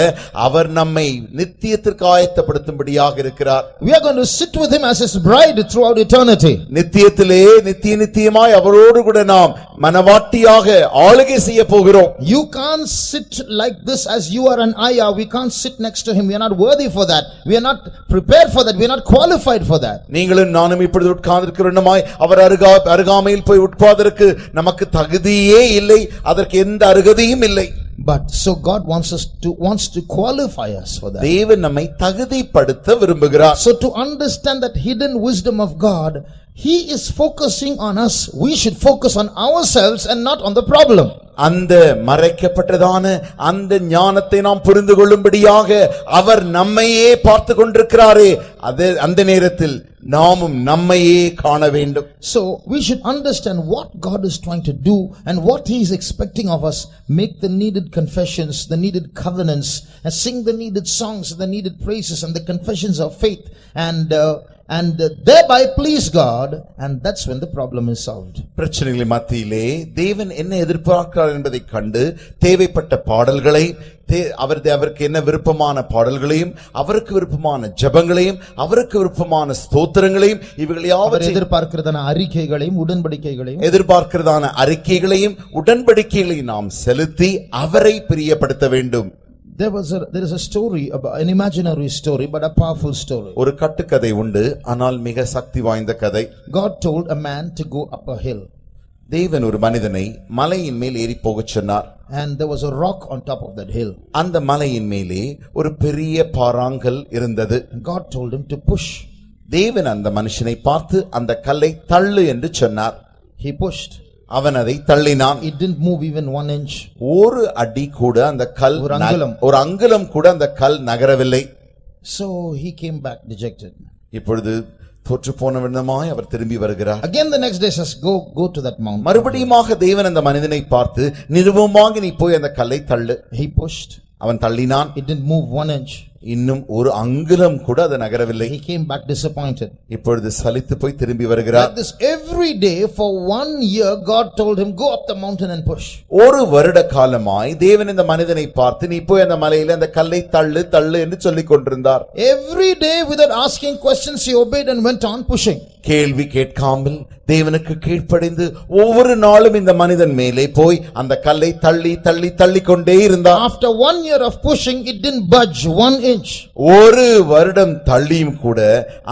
அவர் நம்மை நித்தியத்திற்கு ஆயத்தப்படுத்தும்படியாக இருக்கிறார். We are going to sit with him as his bride throughout eternity. நித்தியத்திலே நித்தியமாய் அவரோடு கூட நாம் மனவாட்டியாக ஆளுகை செய்ய போகிறோம். You can't sit like this as you are and I are. We can't sit next to him. We are not worthy for that. We are not prepared for that. We are not qualified for that. நீங்களும் நானும் இப்படி உட்கார்ந்திருக்கிறோமாய் அவர் அருகாமையில் போய் உட்கார்ந்திருக்கு நமக்கு தகுதியே இல்லை, அதற்கு எந்த அருகதையும் இல்லை. But so God wants to qualify us for that. தேவன் நம்மை தகுதிப்படுத்த விரும்புகிறார். So to understand that hidden wisdom of God, he is focusing on us. We should focus on ourselves and not on the problem. அந்த மறைக்கப்பட்டதான அந்த ஞானத்தை நாம் புரிந்து கொள்ளும்படியாக அவர் நம்மையே பார்த்து கொண்டிருக்கிறாரே, அந்த நேரத்தில் நாமும் நம்மையே காண வேண்டும். So we should understand what God is trying to do and what he is expecting of us. Make the needed confessions, the needed covenants, and sing the needed songs, the needed praises and the confessions of faith, and thereby please God, and that's when the problem is solved. பிரச்சனைகளின் மத்தியிலே தேவன் என்ன எதிர்பார்க்கிறார் என்பதை கண்டு தேவைப்பட்ட பாடல்களை அவருக்கு என்ன விருப்பமான பாடல்களையும் அவருக்கு விருப்பமான ஜெபங்களையும் அவருக்கு விருப்பமான ஸ்தோத்திரங்களையும் இவைகளையாவது எதிர்பார்க்கிறதான அறிக்கைகளையும் உடன்படிக்கைகளையும் நாம் செலுத்தி அவரை பிரியப்படுத்த வேண்டும். There is a story, an imaginary story, but a powerful story. ஒரு கட்டுக்கதை உண்டு, ஆனால் மிக சக்தி வாய்ந்த கதை. God told a man to go up a hill. தேவன் ஒரு மனிதனை மலையின் மேல் ஏறி போகச் சொன்னார். And there was a rock on top of that hill. அந்த மலையின் மேலே ஒரு பெரிய பாறாங்கல் இருந்தது. God told him to push. தேவன் அந்த மனுஷனை பார்த்து அந்த கல்லை தள்ளு என்று சொன்னார். He pushed. அவன் அதை தள்ளினான். It didn't move even 1 inch. ஒரு அடி கூட அந்த கல் ஒரு அங்குலம் கூட அந்த கல் நகரவில்லை. So he came back dejected. இப்பொழுது தோற்று போன விதமாய் அவர் திரும்பி வருகிறார். Again the next day says go to that mountain. மறுபடியுமாக தேவன் அந்த மனிதனை பார்த்து நிருபமாக நீ போய் அந்த கல்லை தள்ளு. He pushed. அவன் தள்ளினான். It didn't move 1 inch. இன்னும் ஒரு அங்குலம் கூட அது நகரவில்லை. He came back disappointed. இப்பொழுது சலித்து போய் திரும்பி வருகிறார். Like this every day for 1 year God told him go up the mountain and push. ஒரு வருட காலமாய் தேவன் இந்த மனிதனை பார்த்து நீ போய் அந்த மலையில அந்த கல்லை தள்ளு தள்ளு என்று சொல்லிக் கொண்டிருந்தார். Every day without asking questions he obeyed and went on pushing. கேள்வி கேட்காமல் தேவனுக்கு கீழ்ப்படிந்து ஒவ்வொரு நாளும் இந்த மனிதன் மேலே போய் அந்த கல்லை தள்ளி தள்ளி தள்ளி கொண்டே இருந்தார். After 1 year of pushing it didn't budge 1 inch. ஒரு வருடம் தள்ளியும் கூட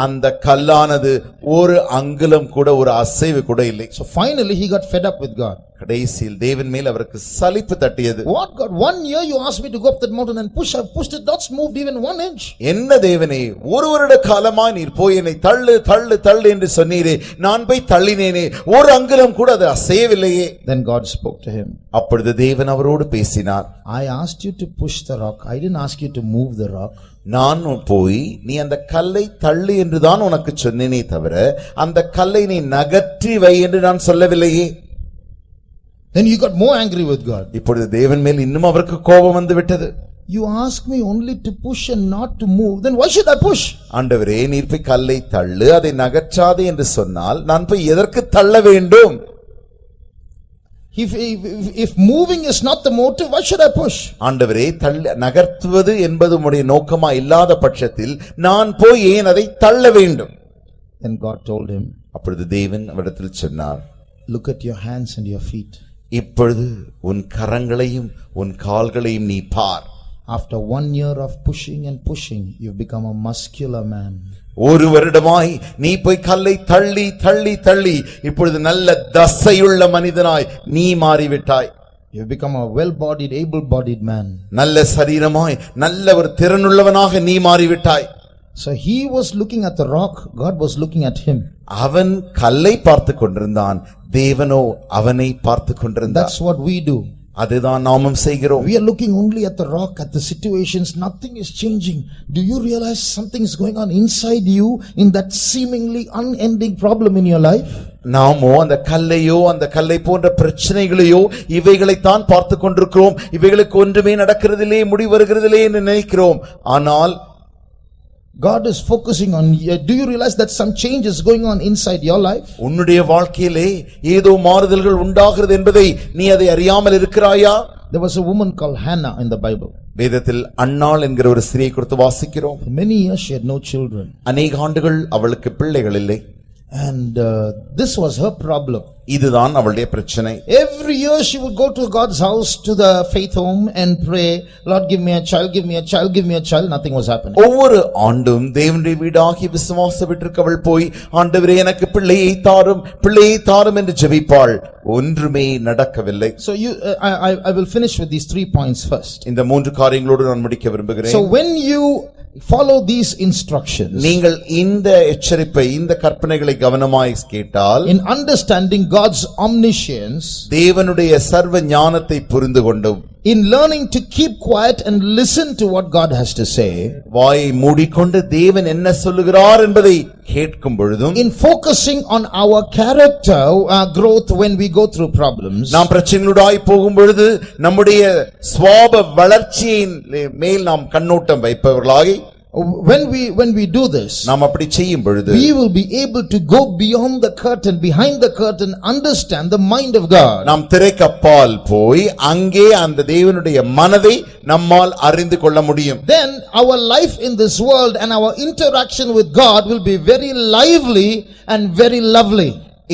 அந்த கல்லானது ஒரு அங்குலம் கூட ஒரு அசைவு கூட இல்லை. So finally he got fed up with God. கடைசியில் தேவன் மேல் அவருக்கு சலிப்பு தட்டியது. What God, 1 year you asked me to go up that mountain and push. I've pushed it, that's moved even 1 inch. என்ன தேவனே, ஒரு வருட காலமாய் நீர் போய் என்னை தள்ளு தள்ளு தள்ளு என்று சொன்னீரே, நான் போய் தள்ளினேனே, ஒரு அங்குலம் கூட அது அசையவில்லையே. Then God spoke to him. அப்பொழுது தேவன் அவரோடு பேசினார். I asked you to push the rock. I didn't ask you to move the rock. நான் போய் நீ அந்த கல்லை தள்ளு என்று தான் உனக்கு சொன்னேனே தவிர அந்த கல்லை நீ நகற்றி வை என்று நான் சொல்லவில்லையே. Then he got more angry with God. இப்பொழுது தேவன் மேல் இன்னும் அவருக்கு கோபம் வந்து விட்டது. You ask me only to push and not to move, then why should I push? ஆண்டவரே, நீர் போய் கல்லை தள்ளு அதை நகற்றாதே என்று சொன்னால் நான் போய் எதற்கு தள்ள வேண்டும்? If moving is not the motive, why should I push? ஆண்டவரே, நகர்த்துவது என்பது உம்முடைய நோக்கமா இல்லாத பட்சத்தில் நான் போய் ஏன் அதை தள்ள வேண்டும்? Then God told him, அப்பொழுது தேவன் அவரிடத்தில் சொன்னார், look at your hands and your feet. இப்பொழுது உன் கரங்களையும் உன் கால்களையும் நீ பார். After 1 year of pushing and pushing, you've become a muscular man. ஒரு வருடமாய் நீ போய் கல்லை தள்ளி தள்ளி தள்ளி இப்பொழுது நல்ல தசையுள்ள மனிதனாய் நீ மாறிவிட்டாய். You've become a well-bodied, able-bodied man. நல்ல சரீரமாய் நல்ல ஒரு திறனுள்ளவனாக நீ மாறிவிட்டாய். So he was looking at the rock, God was looking at him. அவன் கல்லை பார்த்து கொண்டிருந்தான், தேவனோ அவனை பார்த்து கொண்டிருந்தார். That's what we do. அதுதான் நாமும் செய்கிறோம். We are looking only at the rock, at the situations. Nothing is changing. Do you realize something is going on inside you in that seemingly unending problem in your life? நாமோ அந்த கல்லையோ அந்த கல்லை போன்ற பிரச்சனைகளையோ இவைகளைத்தான் பார்த்து கொண்டிருக்கிறோம். இவைகளுக்கு ஒன்றுமே நடக்கிறதிலே முடிவு வருகிறதிலே என்று நினைக்கிறோம். ஆனால் God is focusing on you. Do you realize that some change is going on inside your life? உன்னுடைய வாழ்க்கையிலே ஏதோ மாறுதல்கள் உண்டாகிறது என்பதை நீ அதை அறியாமல் இருக்கிறாயா? There was a woman called Hannah in the Bible. வேதத்தில் அன்னாள் என்கிற ஒரு ஸ்திரியை குறித்து வாசிக்கிறோம். For many years she had no children. அநேக ஆண்டுகள் அவளுக்கு பிள்ளைகள் இல்லை. And this was her problem. இதுதான் அவளுடைய பிரச்சனை. Every year she would go to God's house, to the faith home, and pray, Lord, give me a child, give me a child, give me a child. Nothing was happening. ஒவ்வொரு ஆண்டும் தேவனுடைய வீடாகி விசுவாச வீட்டிற்கு அவள் போய், ஆண்டவரே எனக்கு பிள்ளையை தாரும், பிள்ளையை தாரும் என்று ஜெபிப்பாள். ஒன்றுமே நடக்கவில்லை. So I will finish with these 3 points first. இந்த 3 காரியங்களோடு நான் முடிக்க விரும்புகிறேன். So when you follow these instructions, நீங்கள் இந்த எச்சரிப்பை, இந்த கற்பனைகளை கவனமாய் கேட்டால், in understanding God's omniscience, தேவனுடைய சர்வ ஞானத்தை புரிந்து கொண்டும், in learning to keep quiet and listen to what God has to say, வாயை மூடிக்கொண்டு தேவன் என்ன சொல்லுகிறார் என்பதை கேட்கும் பொழுதும், in focusing on our character growth when we go through problems, நாம் பிரச்சனைகளோடாய் போகும் பொழுது நம்முடைய சுவாப வளர்ச்சியின் மேல் நாம் கண்ணோட்டம் வைப்பவர்களாய், when we do this, நாம் அப்படி செய்யும் பொழுது we will be able to go beyond the curtain, behind the curtain, understand the mind of God. நாம் திரைக்கப்பால் போய் அங்கே அந்த தேவனுடைய மனதை நம்மால் அறிந்து கொள்ள முடியும். Then our life in this world and our interaction with God will be very lively and very lovely.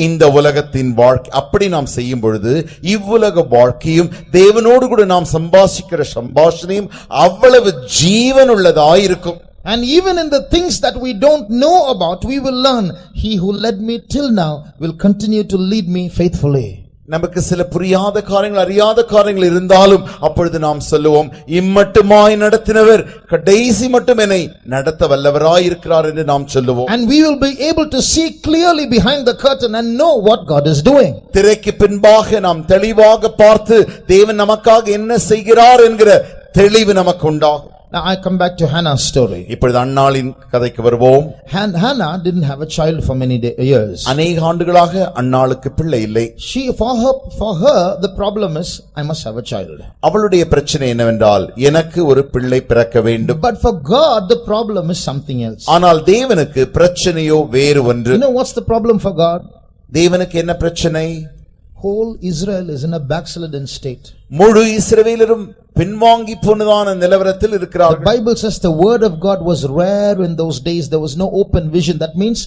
இந்த உலகத்தின் வாழ்க்கை அப்படி நாம் செய்யும் பொழுது இவ்வுலக வாழ்க்கையும் தேவனோடு கூட நாம் சம்பாஷிக்கிற சம்பாஷணையும் அவ்வளவு ஜீவனுள்ளதாயிருக்கும். And even in the things that we don't know about, we will learn. He who led me till now will continue to lead me faithfully. நமக்கு சில புரியாத காரியங்கள், அறியாத காரியங்கள் இருந்தாலும் அப்பொழுது நாம் சொல்லுவோம், இம்மட்டுமாய் நடத்தினவர் கடைசி மட்டும் என்னை நடத்த வல்லவராய் இருக்கிறார் என்று நாம் சொல்லுவோம். And we will be able to see clearly behind the curtain and know what God is doing. திரைக்கு பின்பாக நாம் தெளிவாக பார்த்து தேவன் நமக்காக என்ன செய்கிறார் என்கிற தெளிவு நமக்கு உண்டாகும். Now I come back to Hannah's story. இப்பொழுது அன்னாளின் கதைக்கு வருவோம். Hannah didn't have a child for many years. அநேக ஆண்டுகளாக அன்னாளுக்கு பிள்ளை இல்லை. For her the problem is, I must have a child. அவளுடைய பிரச்சனை என்னவென்றால், எனக்கு ஒரு பிள்ளை பிறக்க வேண்டும். But for God the problem is something else. ஆனால் தேவனுக்கு பிரச்சனையோ வேறு ஒன்று. You know what's the problem for God? தேவனுக்கு என்ன பிரச்சனை? Whole Israel is in a backslidden state. முழு இஸ்ரவேலரும் பின்வாங்கி போனதான நிலவரத்தில் The இருக்கிறார்கள். Bible says the word of God was rare in those days. There was no open vision. That means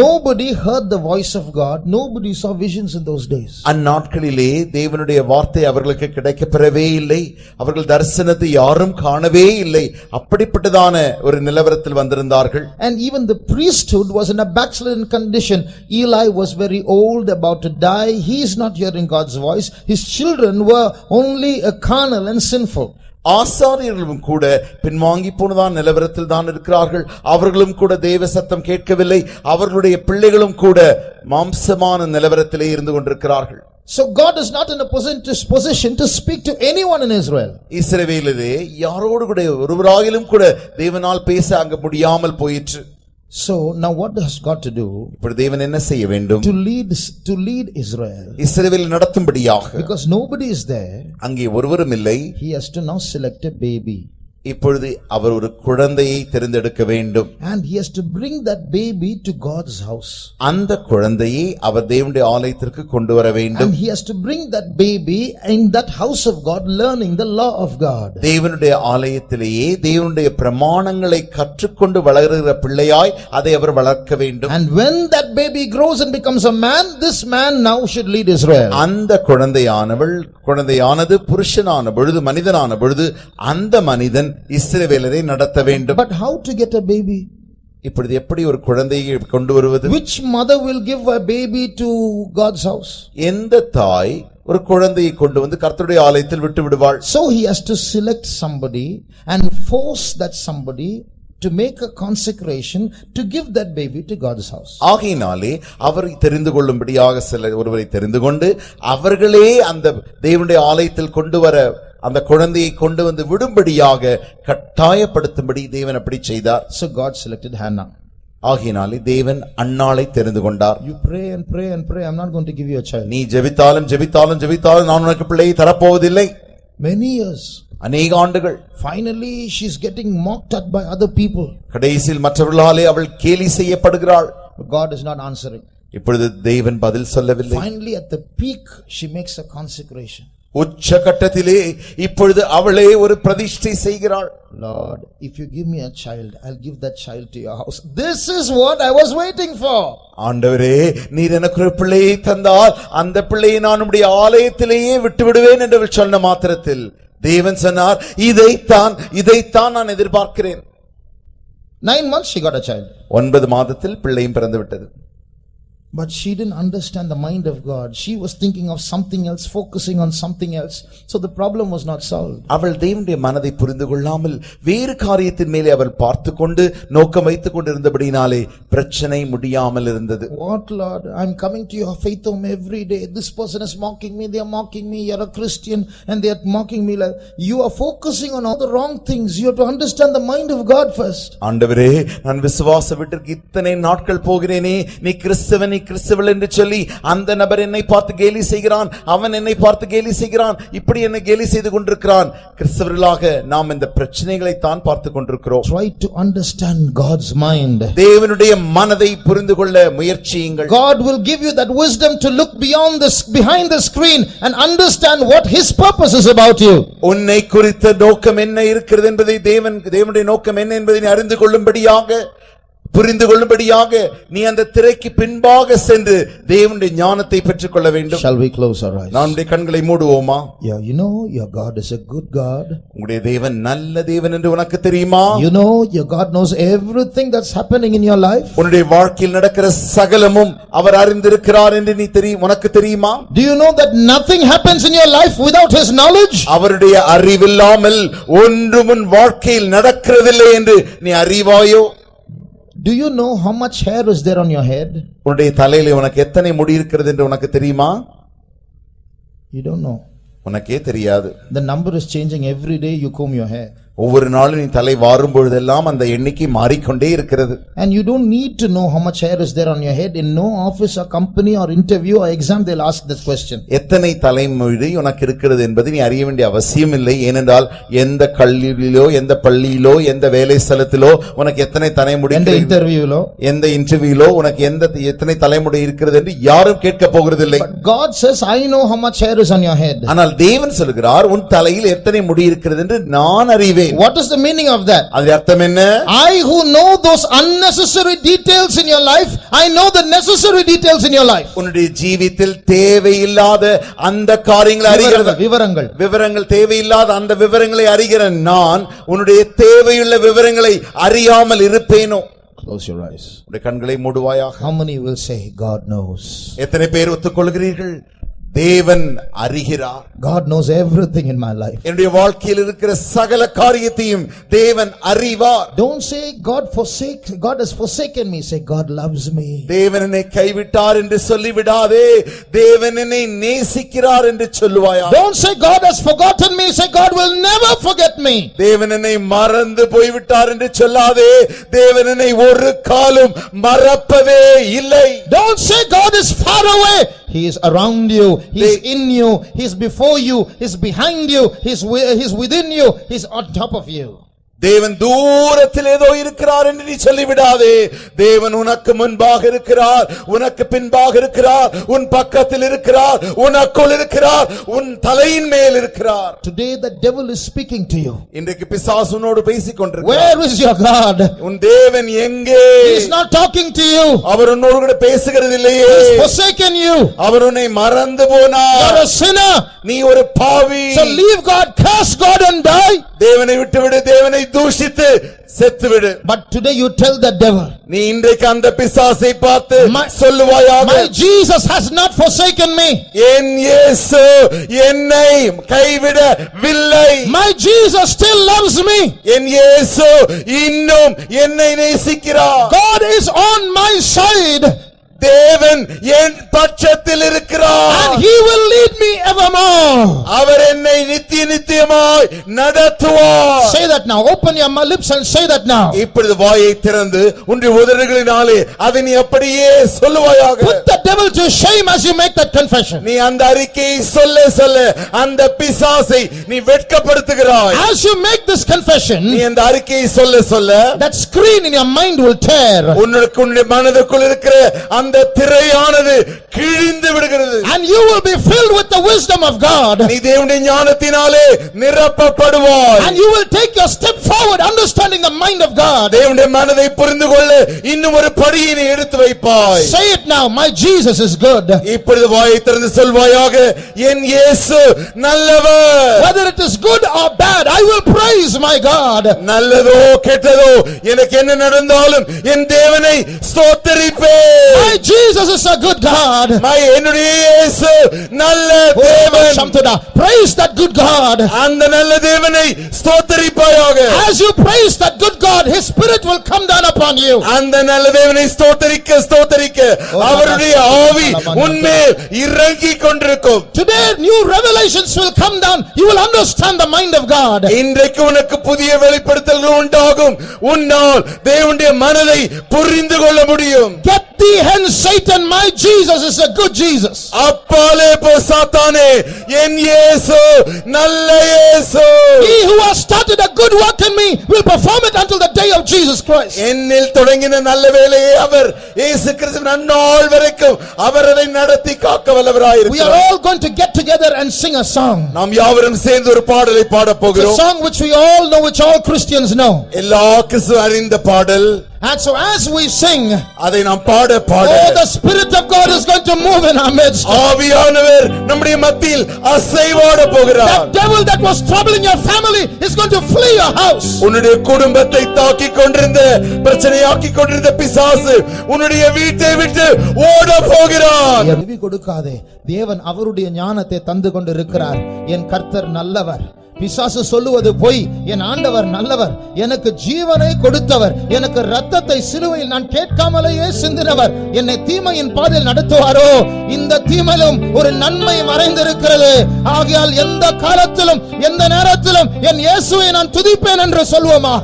nobody heard the voice of God. Nobody saw visions in those days. அந்நாட்களிலே தேவனுடைய வார்த்தை அவர்களுக்கு கிடைக்கப்பெறவே இல்லை. அவர்கள் தரிசனத்தை யாரும் காணவே இல்லை. அப்படிப்பட்டதான ஒரு நிலவரத்தில் வந்திருந்தார்கள். And even the priesthood was in a backslidden condition. Eli was very old, about to die. He is not hearing God's voice. His children were only a carnal and sinful. ஆசாரியர்களும் கூட பின்வாங்கி போனதான் நிலவரத்தில் தான் இருக்கிறார்கள். அவர்களும் கூட தேவ சத்தம் கேட்கவில்லை. அவர்களுடைய பிள்ளைகளும் கூட மாம்சமான நிலவரத்திலே இருந்து கொண்டிருக்கிறார்கள். So God is not in a position to speak to anyone in Israel. இஸ்ரவேலிலே யாரோடு கூட ஒருவராகிலும் கூட தேவனால் பேச அங்க முடியாமல் போயிற்று. So now what has God to do? இப்ப தேவன் என்ன செய்ய வேண்டும்? To lead Israel. இஸ்ரவேலை நடத்தும்படியாக. Because nobody is there. அங்கே ஒருவரும் இல்லை. He has to now select a baby. இப்பொழுது அவர் ஒரு குழந்தையை தெரிந்தெடுக்க வேண்டும். And he has to bring that baby to God's house. அந்த குழந்தையை அவர் தேவனுடைய ஆலயத்திற்கு கொண்டு வர வேண்டும். And he has to bring that baby in that house of God, learning the law of God. தேவனுடைய ஆலயத்திலேயே தேவனுடைய பிரமாணங்களை கற்றுக்கொண்டு வளர்கிற பிள்ளையாய் அதை அவர் வளர்க்க வேண்டும். And when that baby grows and becomes a man, this man now should lead Israel. அந்த குழந்தையானது புருஷனான பொழுது, மனிதனான பொழுது, அந்த மனிதன் இஸ்ரவேலரை நடத்த வேண்டும். But how to get a baby? இப்பொழுது எப்படி ஒரு குழந்தையை கொண்டு வருவது? Which mother will give a baby to God's house? எந்த தாய் ஒரு குழந்தையை கொண்டு வந்து கர்த்தருடைய ஆலயத்தில் விட்டு விடுவாள்? So he has to select somebody and force that somebody to make a consecration to give that baby to God's house. ஆகையினாலே அவர் தெரிந்து கொள்ளும்படியாக ஒருவரை தெரிந்து கொண்டு அவர்களே அந்த தேவனுடைய ஆலயத்தில் கொண்டு வர அந்த குழந்தையை கொண்டு வந்து விடும்படியாக கட்டாயப்படுத்தும்படி தேவன் அப்படி செய்தார். So God selected Hannah. ஆகையினாலே தேவன் அன்னாளை தெரிந்து கொண்டார். You pray and pray and pray, I'm not going to give you a child. நீ ஜெபித்தாலும் நான் உனக்கு பிள்ளையை தரப்போவதில்லை. Many years. அநேக ஆண்டுகள். Finally she's getting mocked at by other people. கடைசியில் மற்றவர்களாலே அவள் கேலி செய்யப்படுகிறாள். But God is not answering. இப்பொழுது தேவன் பதில் சொல்லவில்லை. Finally at the peak she makes a consecration. உச்சகட்டத்திலே இப்பொழுது அவளே ஒரு பிரதிஷ்டை செய்கிறாள். Lord, if you give me a child, I'll give that child to your house. This is what I was waiting for. ஆண்டவரே, நீர் எனக்கு ஒரு பிள்ளையை தந்தால் அந்த பிள்ளையை நான் உம்முடைய ஆலயத்திலேயே விட்டு விடுவேன் என்று சொன்ன மாத்திரத்தில் தேவன் சொன்னார், இதைத்தான் நான் எதிர்பார்க்கிறேன். 9 months she got a child. 9 மாதத்தில் பிள்ளையும் பிறந்து விட்டது. But she didn't understand the mind of God. She was thinking of something else, focusing on something else. So the problem was not solved. அவள் தேவனுடைய மனதை புரிந்து கொள்ளாமல் வேறு காரியத்தின் மேலே அவள் பார்த்துக்கொண்டு நோக்கம் வைத்துக் கொண்டிருந்தபடினாலே பிரச்சனை முடியாமல் இருந்தது. What Lord, I'm coming to your faith home every day. This person is mocking me, they are mocking me. You're a Christian and they are mocking me. Like you are focusing on all the wrong things. You have to understand the mind of God first. ஆண்டவரே, நான் விசுவாச வீட்டிற்கு இத்தனை நாட்கள் போகிறேனே, நீ கிறிஸ்தவன் கிறிஸ்தவள் என்று சொல்லி அந்த நபர் என்னை பார்த்து கேலி செய்கிறான், அவன் என்னை பார்த்து கேலி செய்கிறான், இப்படி என்னை கேலி செய்து கொண்டிருக்கிறான். கிறிஸ்தவர்களாக நாம் இந்த பிரச்சனைகளை தான் பார்த்து கொண்டிருக்கிறோம். Try to understand God's mind. தேவனுடைய மனதை புரிந்து கொள்ள முயற்சியுங்கள். God will give you that wisdom to look behind the screen and understand what his purpose is about you. உன்னை குறித்த நோக்கம் என்ன இருக்கிறது என்பதை தேவனுடைய நோக்கம் என்ன என்பதை நீ அறிந்து கொள்ளும்படியாக புரிந்து கொள்ளும்படியாக நீ அந்த திரைக்கு பின்பாக சென்று தேவனுடைய ஞானத்தை பெற்றுக்கொள்ள வேண்டும். Shall we close our eyes? நம்முடைய கண்களை மூடுவோமா? Yeah, you know your God is a good God. உங்களுடைய தேவன் நல்ல தேவன் என்று உனக்கு தெரியுமா? You know your God knows everything that's happening in your life. உன்னுடைய வாழ்க்கையில் நடக்கிற சகலமும் அவர் அறிந்திருக்கிறார் என்று உனக்கு தெரியுமா? Do you know that nothing happens in your life without his knowledge? அவருடைய அறிவில்லாமல் ஒன்றும் உன் வாழ்க்கையில் நடக்கிறதில்லை என்று நீ அறிவாயோ? Do you know how much hair is there on your head? உன்னுடைய தலையிலே உனக்கு எத்தனை முடி இருக்கிறது என்று உனக்கு தெரியுமா? You don't know. உனக்கே தெரியாது. The number is changing every day you comb your hair. ஒவ்வொரு நாளும் நீ தலை வாரும் பொழுதெல்லாம் அந்த எண்ணிக்கை மாறிக்கொண்டே இருக்கிறது. And you don't need to know how much hair is there on your head. In no office or company or interview or exam they'll ask this question. எத்தனை தலைமுடி உனக்கு இருக்கிறது என்பதை நீ அறிய வேண்டிய அவசியம் இல்லை. ஏனென்றால் எந்த கல்வியிலோ எந்த பள்ளியிலோ எந்த வேலை ஸ்தலத்திலோ உனக்கு எத்தனை தலைமுடி, எந்த இன்டர்வியூலோ உனக்கு எத்தனை தலைமுடி இருக்கிறது என்று யாரும் கேட்க போகிறதில்லை. But God says, I know how much hair is on your head. ஆனால் தேவன் சொல்கிறார், உன் தலையில் எத்தனை முடி இருக்கிறது என்று நான் அறிவேன். What is the meaning of that? அது அர்த்தம் என்ன? I who know those unnecessary details in your life, I know the necessary details in your life. உன்னுடைய ஜீவிதத்தில் தேவையில்லாத அந்த காரியங்களை அறிகிற விவரங்கள் தேவையில்லாத அந்த விவரங்களை அறிகிற நான் உன்னுடைய தேவையுள்ள விவரங்களை அறியாமல் இருப்பேனோ? Close your eyes. உன்னுடைய கண்களை மூடுவாயாக. How many will say God knows? எத்தனை பேர் ஒத்துக்கொள்கிறீர்கள்? தேவன் அறிகிறார். God knows everything in my life. என்னுடைய வாழ்க்கையில் இருக்கிற சகல காரியத்தையும் தேவன் அறிவார். Don't say God has forsaken me. Say God loves me. தேவன் என்னை கைவிட்டார் என்று சொல்லிவிடாதே, தேவன் என்னை நேசிக்கிறார் என்று சொல்லுவாயா. Don't say God has forgotten me. Say God will never forget me. தேவன் என்னை மறந்து போய்விட்டார் என்று சொல்லாதே, தேவன் என்னை ஒரு காலம் மறப்பதே இல்லை. Don't say God is far away. He is around you, he is in you, he is before you, he is behind you, he is within you, he is on top of you. தேவன் தூரத்தில் ஏதோ இருக்கிறார் என்று நீ சொல்லிவிடாதே. தேவன் உனக்கு முன்பாக இருக்கிறார், உனக்கு பின்பாக இருக்கிறார், உன் பக்கத்தில் இருக்கிறார், உனக்குள் இருக்கிறார், உன் தலையின் மேல் இருக்கிறார். Today the devil is speaking to you. இன்றைக்கு பிசாசு உன்னோடு பேசிக் கொண்டிருக்கிறார். Where is your God? உன் தேவன் எங்கே? He is not talking to you. அவர் உன்னோடு கூட பேசுகிறது இல்லையே. He has forsaken you. அவர் உன்னை மறந்து போனார். You are a sinner. நீ ஒரு பாவி. So leave God, curse God and die. தேவனை விட்டுவிடு, தேவனை தூஷித்து செத்துவிடு. But today you tell the devil, நீ இன்றைக்கு அந்த பிசாசை பார்த்து சொல்லுவாயாக, my Jesus has not forsaken me. என் இயேசு என்னை கைவிடவில்லை. My Jesus still loves me. என் இயேசு இன்னும் என்னை நேசிக்கிறார். God is on my side. தேவன் என் பட்சத்தில் இருக்கிறார். And he will lead me evermore. அவர் என்னை நித்தியமாய் நடத்துவார். Say that now. Open your lips and say that now. இப்பொழுது வாயை திறந்து உன்னுடைய உதடுகளினாலே அதை நீ அப்படியே சொல்லுவாயாக. Put the devil to shame as you make that confession. நீ அந்த அறிக்கையை சொல்ல சொல்ல அந்த பிசாசை நீ வெட்கப்படுத்துகிறாய். As you make this confession, நீ அந்த அறிக்கையை சொல்ல சொல்ல that screen in your mind will tear. உன்னுடைய மனதுக்குள் இருக்கிற அந்த திரையானது கிழிந்து விடுகிறது. And you will be filled with the wisdom of God. நீ தேவனுடைய ஞானத்தினாலே நிரப்பப்படுவாய். And you will take your step forward understanding the mind of God. தேவனுடைய மனதை புரிந்து கொள்ள இன்னும் ஒரு படியை நீ எடுத்து வைப்பாய். Say it now, my Jesus is good. இப்பொழுது வாயை திறந்து சொல்வாயாக, என் இயேசு நல்லவர். Whether it is good or bad, I will praise my God. நல்லதோ கெட்டதோ எனக்கு என்ன நடந்தாலும் என் தேவனை ஸ்தோத்திரிப்பேன். My Jesus is a good God. என்னுடைய இயேசு நல்ல தேவன். Praise that good God. அந்த நல்ல தேவனை ஸ்தோத்திரிப்பாயாக. As you praise that good God, His Spirit will come down upon you. அந்த நல்ல தேவனை ஸ்தோத்திரிக்க ஸ்தோத்திரிக்க அவருடைய ஆவி உன்மேல் இறங்கிக் கொண்டிருக்கும். Today new revelations will come down. You will understand the mind of God. இன்றைக்கு உனக்கு புதிய வெளிப்படுத்தல்கள் உண்டாகும். உன்னால் தேவனுடைய மனதை புரிந்து கொள்ள முடியும். Get thee hence Satan, my Jesus is a good Jesus. அப்பாலே போ சாத்தானே, என் இயேசு நல்ல இயேசு. He who has started a good work in me will perform it until the day of Jesus Christ. என்னில் தொடங்கின நல்ல வேலையை அவர் இயேசு கிறிஸ்து அந்நாள் வரைக்கும் அவர் அதை நடத்தி காக்க வல்லவராய் இருக்கிறார். We are all going to get together and sing a song. நாம் யாவரும் சேர்ந்து ஒரு பாடலை பாடப் போகிறோம். A song which we all know, which all Christians know. எல்லா கிறிஸ்து அறிந்த பாடல். And so as we sing, அதை நாம் பாட பாட oh, the Spirit of God is going to move in our midst. ஆவியானவர் நம்முடைய மத்தியில் அசைவாட போகிறார். That devil that was troubling your family is going to flee your house. உன்னுடைய குடும்பத்தை தாக்கிக் கொண்டிருந்த பிரச்சனையாக்கிக் கொண்டிருந்த பிசாசு உன்னுடைய வீட்டை விட்டு ஓட போகிறார். செவி கொடுக்காதே, தேவன் அவருடைய ஞானத்தை தந்து கொண்டிருக்கிறார். என் கர்த்தர் நல்லவர். பிசாசு சொல்லுவது பொய். என் ஆண்டவர் நல்லவர், எனக்கு ஜீவனை கொடுத்தவர், எனக்கு இரத்தத்தை சிலுவையில் நான் கேட்காமலேயே சிந்தினவர், என்னை தீமையின் பாதையில் நடத்துவாரோ? இந்த தீமையிலும் ஒரு நன்மை மறைந்திருக்கிறது. ஆகையால் எந்த காலத்திலும் எந்த நேரத்திலும் என் இயேசுவை நான் துதிப்பேன் என்று சொல்வோமாக.